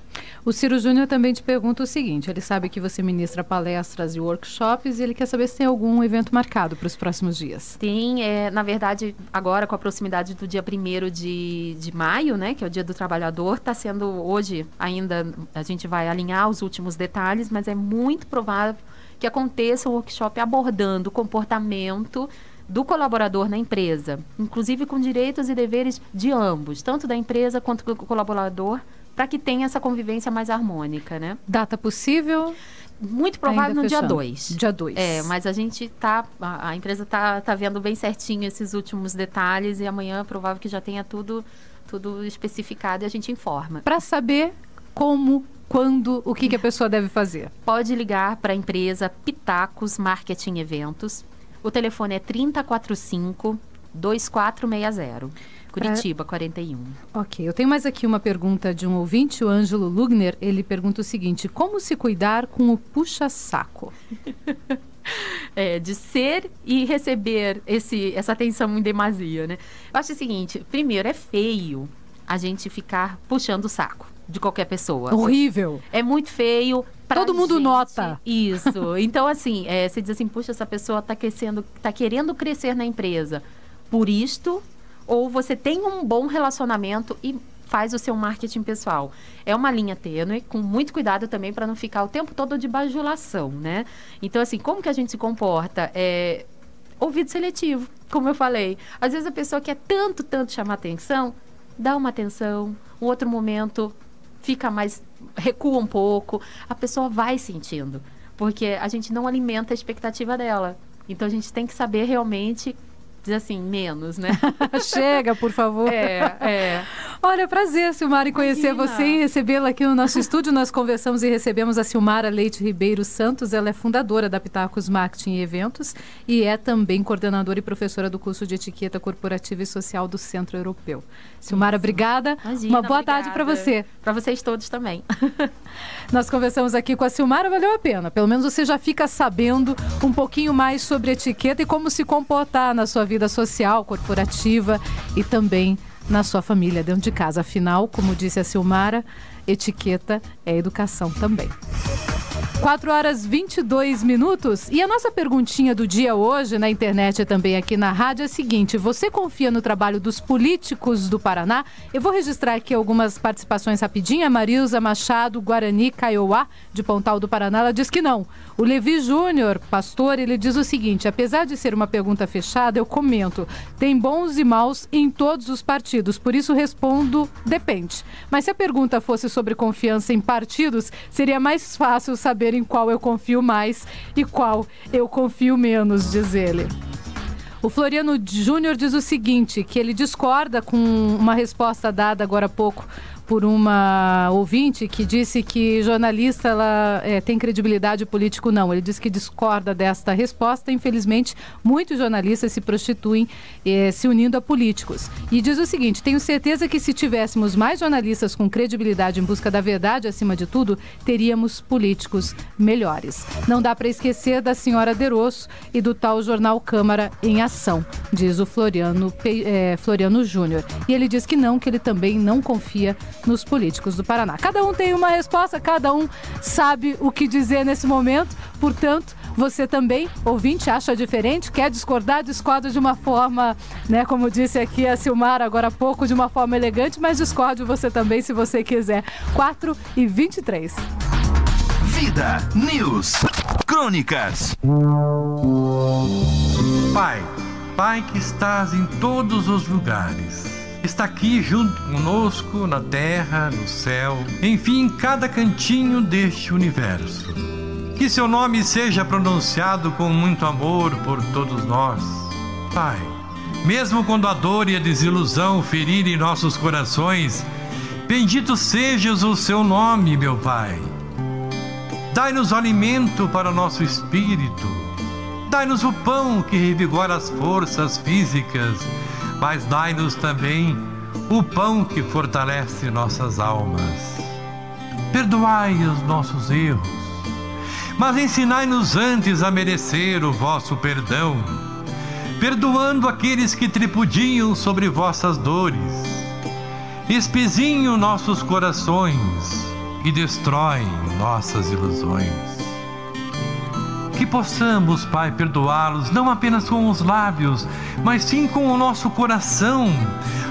O Ciro Júnior também te pergunta o seguinte, ele sabe que você ministra palestras e workshops e ele quer saber se tem algum evento marcado para os próximos dias. Tem, na verdade, agora com a proximidade do dia 1º de maio, né, que é o Dia do Trabalhador, está sendo hoje ainda, a gente vai alinhar os últimos detalhes, mas é muito provável que aconteça um workshop abordando o comportamento do colaborador na empresa, inclusive com direitos e deveres de ambos, tanto da empresa quanto do colaborador, para que tenha essa convivência mais harmônica, né? Data possível? Muito provável no dia 2. Dia 2. Mas a gente a empresa tá vendo bem certinho esses últimos detalhes e amanhã é provável que já tenha tudo especificado e a gente informa. Para saber como, quando, o que a pessoa deve fazer? Pode ligar para a empresa Pitacos Marketing Eventos. O telefone é 3045-2460. Curitiba, 41. Ok, eu tenho mais aqui uma pergunta de um ouvinte, o Ângelo Lugner. Ele pergunta o seguinte, como se cuidar com o puxa-saco? De ser e receber essa atenção em demasia, né? Eu acho o seguinte, primeiro, é feio a gente ficar puxando o saco de qualquer pessoa. Horrível. É muito feio. Todo mundo nota. Isso. Então, assim, você diz assim, puxa, essa pessoa tá querendo crescer na empresa por isto, ou você tem um bom relacionamento e faz o seu marketing pessoal. É uma linha tênue, com muito cuidado também para não ficar o tempo todo de bajulação, né? Então, assim, como que a gente se comporta? Ouvido seletivo, como eu falei. Às vezes a pessoa quer tanto chamar atenção, dá uma atenção, um outro momento recua um pouco, a pessoa vai sentindo, porque a gente não alimenta a expectativa dela. Então a gente tem que saber realmente dizer assim, menos, né? Chega, por favor. Olha, prazer, Silmara, em conhecer você e recebê-la aqui no nosso estúdio. Nós conversamos e recebemos a Silmara Leite Ribeiro Santos. Ela é fundadora da Pitacos Marketing e Eventos e é também coordenadora e professora do curso de Etiqueta Corporativa e Social do Centro Europeu. Silmara, obrigada. Imagina, uma boa tarde para você. Para vocês todos também. Nós conversamos aqui com a Silmara, valeu a pena. Pelo menos você já fica sabendo um pouquinho mais sobre etiqueta e como se comportar na sua vida social, corporativa e também na sua família, dentro de casa. Afinal, como disse a Silmara, etiqueta é educação também. 4h22. E a nossa perguntinha do dia hoje, na internet e também aqui na rádio, é a seguinte: você confia no trabalho dos políticos do Paraná? Eu vou registrar aqui algumas participações rapidinho. A Marilza Machado, Guarani, Kaiowá, de Pontal do Paraná, ela diz que não. O Levi Júnior, pastor, ele diz o seguinte: apesar de ser uma pergunta fechada, eu comento, tem bons e maus em todos os partidos, por isso respondo, depende. Mas se a pergunta fosse sobre confiança em partidos, seria mais fácil saber em qual eu confio mais e qual eu confio menos, diz ele. O Floriano Júnior diz o seguinte, que ele discorda com uma resposta dada agora há pouco por uma ouvinte que disse que jornalista ela tem credibilidade, político não. Ele diz que discorda desta resposta. Infelizmente, muitos jornalistas se prostituem se unindo a políticos. E diz o seguinte: tenho certeza que se tivéssemos mais jornalistas com credibilidade em busca da verdade, acima de tudo, teríamos políticos melhores. Não dá para esquecer da senhora Derosso e do tal jornal Câmara em Ação, diz o Floriano Júnior. E ele diz que ele também não confia nos políticos do Paraná. Cada um tem uma resposta, cada um sabe o que dizer nesse momento, portanto, Você também, ouvinte, acha diferente? Quer discordar? Discorda de uma forma, né, como disse aqui a Silmara agora há pouco, de uma forma elegante, mas discorde você também se você quiser. 4h23. Vida News. Crônicas. Pai que estás em todos os lugares, está aqui junto conosco na terra, no céu, enfim, em cada cantinho deste universo. Que seu nome seja pronunciado com muito amor por todos nós. Pai, mesmo quando a dor e a desilusão ferirem nossos corações, bendito sejas o seu nome, meu Pai. Dai-nos o alimento para o nosso espírito. Dai-nos o pão que revigora as forças físicas, mas dai-nos também o pão que fortalece nossas almas. Perdoai os nossos erros, mas ensinai-nos antes a merecer o vosso perdão, perdoando aqueles que tripudiam sobre vossas dores, espezinham nossos corações e destroem nossas ilusões. Que possamos, Pai, perdoá-los, não apenas com os lábios, mas sim com o nosso coração.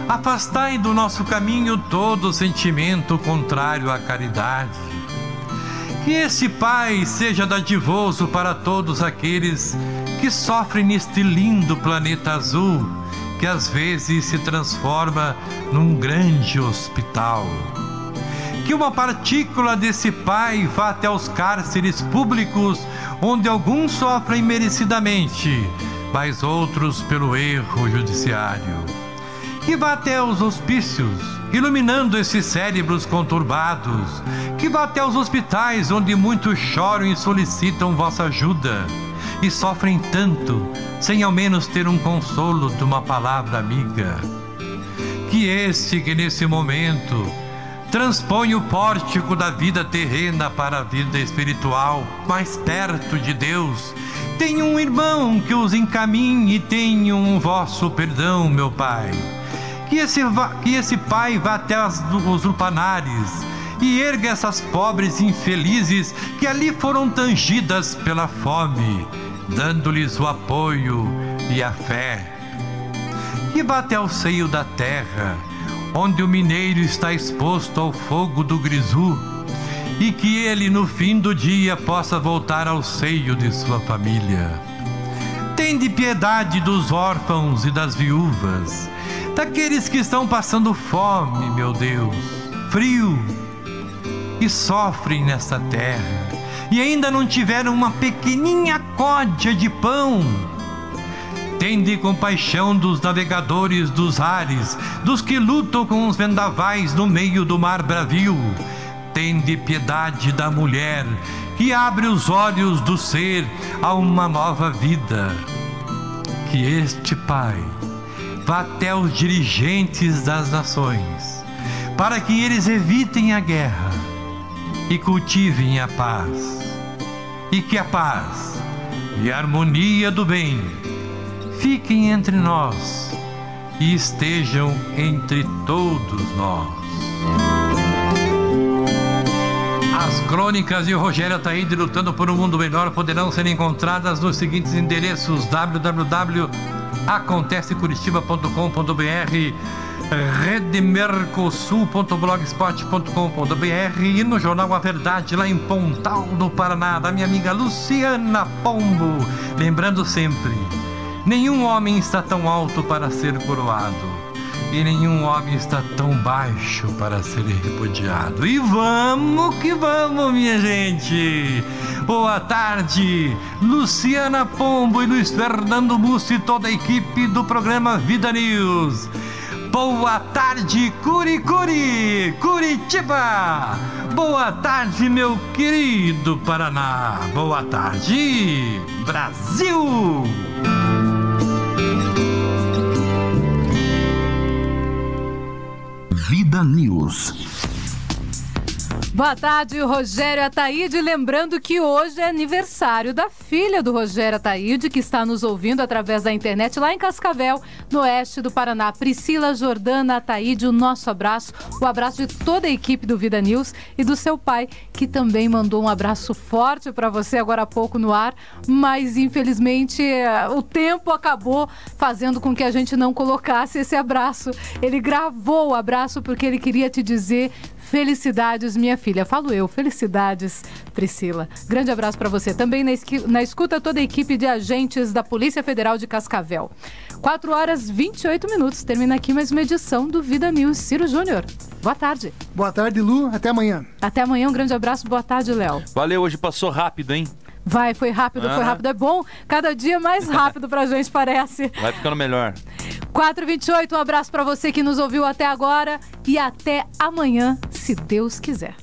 Afastai do nosso caminho todo sentimento contrário à caridade. Que esse Pai seja dadivoso para todos aqueles que sofrem neste lindo planeta azul, que às vezes se transforma num grande hospital. Que uma partícula desse Pai vá até os cárceres públicos, onde alguns sofrem merecidamente, mas outros pelo erro judiciário. Que vá até os hospícios, iluminando esses cérebros conturbados. Que vá até os hospitais, onde muitos choram e solicitam vossa ajuda, e sofrem tanto, sem ao menos ter um consolo de uma palavra amiga. Que este que nesse momento transpõe o pórtico da vida terrena para a vida espiritual, mais perto de Deus, tenha um irmão que os encaminhe e tenham o vosso perdão, meu Pai. Que esse Pai vá até os lupanares e erga essas pobres infelizes que ali foram tangidas pela fome, dando-lhes o apoio e a fé. Que vá até o seio da terra, onde o mineiro está exposto ao fogo do grisu, e que ele no fim do dia possa voltar ao seio de sua família. Tende piedade dos órfãos e das viúvas, daqueles que estão passando fome, meu Deus, frio, e sofrem nesta terra, e ainda não tiveram uma pequeninha códia de pão. Tende compaixão dos navegadores dos ares, dos que lutam com os vendavais no meio do mar bravio. Tende piedade da mulher que abre os olhos do ser a uma nova vida. Que este Pai vá até os dirigentes das nações, para que eles evitem a guerra e cultivem a paz. E que a paz e a harmonia do bem fiquem entre nós e estejam entre todos nós. As crônicas de Rogério Ataíde lutando por um mundo melhor poderão ser encontradas nos seguintes endereços: www.acontececuritiba.com.br, redemercosul.blogspot.com.br e no jornal A Verdade, lá em Pontal do Paraná, da minha amiga Luciana Pombo. Lembrando sempre, nenhum homem está tão alto para ser coroado, e nenhum homem está tão baixo para ser repudiado. E vamos que vamos, minha gente! Boa tarde, Luciana Pombo e Luiz Fernando Mussi e toda a equipe do programa Vida News. Boa tarde, Curicuri, Curitiba! Boa tarde, meu querido Paraná! Boa tarde, Brasil! Vida News. Boa tarde, Rogério Ataíde. Lembrando que hoje é aniversário da filha do Rogério Ataíde, que está nos ouvindo através da internet lá em Cascavel, no oeste do Paraná. Priscila Jordana Ataíde, o nosso abraço, o abraço de toda a equipe do Vida News e do seu pai, que também mandou um abraço forte para você agora há pouco no ar, mas infelizmente o tempo acabou fazendo com que a gente não colocasse esse abraço. Ele gravou o abraço porque ele queria te dizer felicidades, minha filha. Falo eu, felicidades, Priscila. Grande abraço para você. Também na escuta toda a equipe de agentes da Polícia Federal de Cascavel. 4h28. Termina aqui mais uma edição do Vida News. Ciro Júnior, boa tarde. Boa tarde, Lu. Até amanhã. Até amanhã, um grande abraço. Boa tarde, Léo. Valeu, hoje passou rápido, hein? Foi rápido. É bom. Cada dia mais rápido pra gente, parece. Vai ficando melhor. 4h28, um abraço pra você que nos ouviu até agora e até amanhã, se Deus quiser.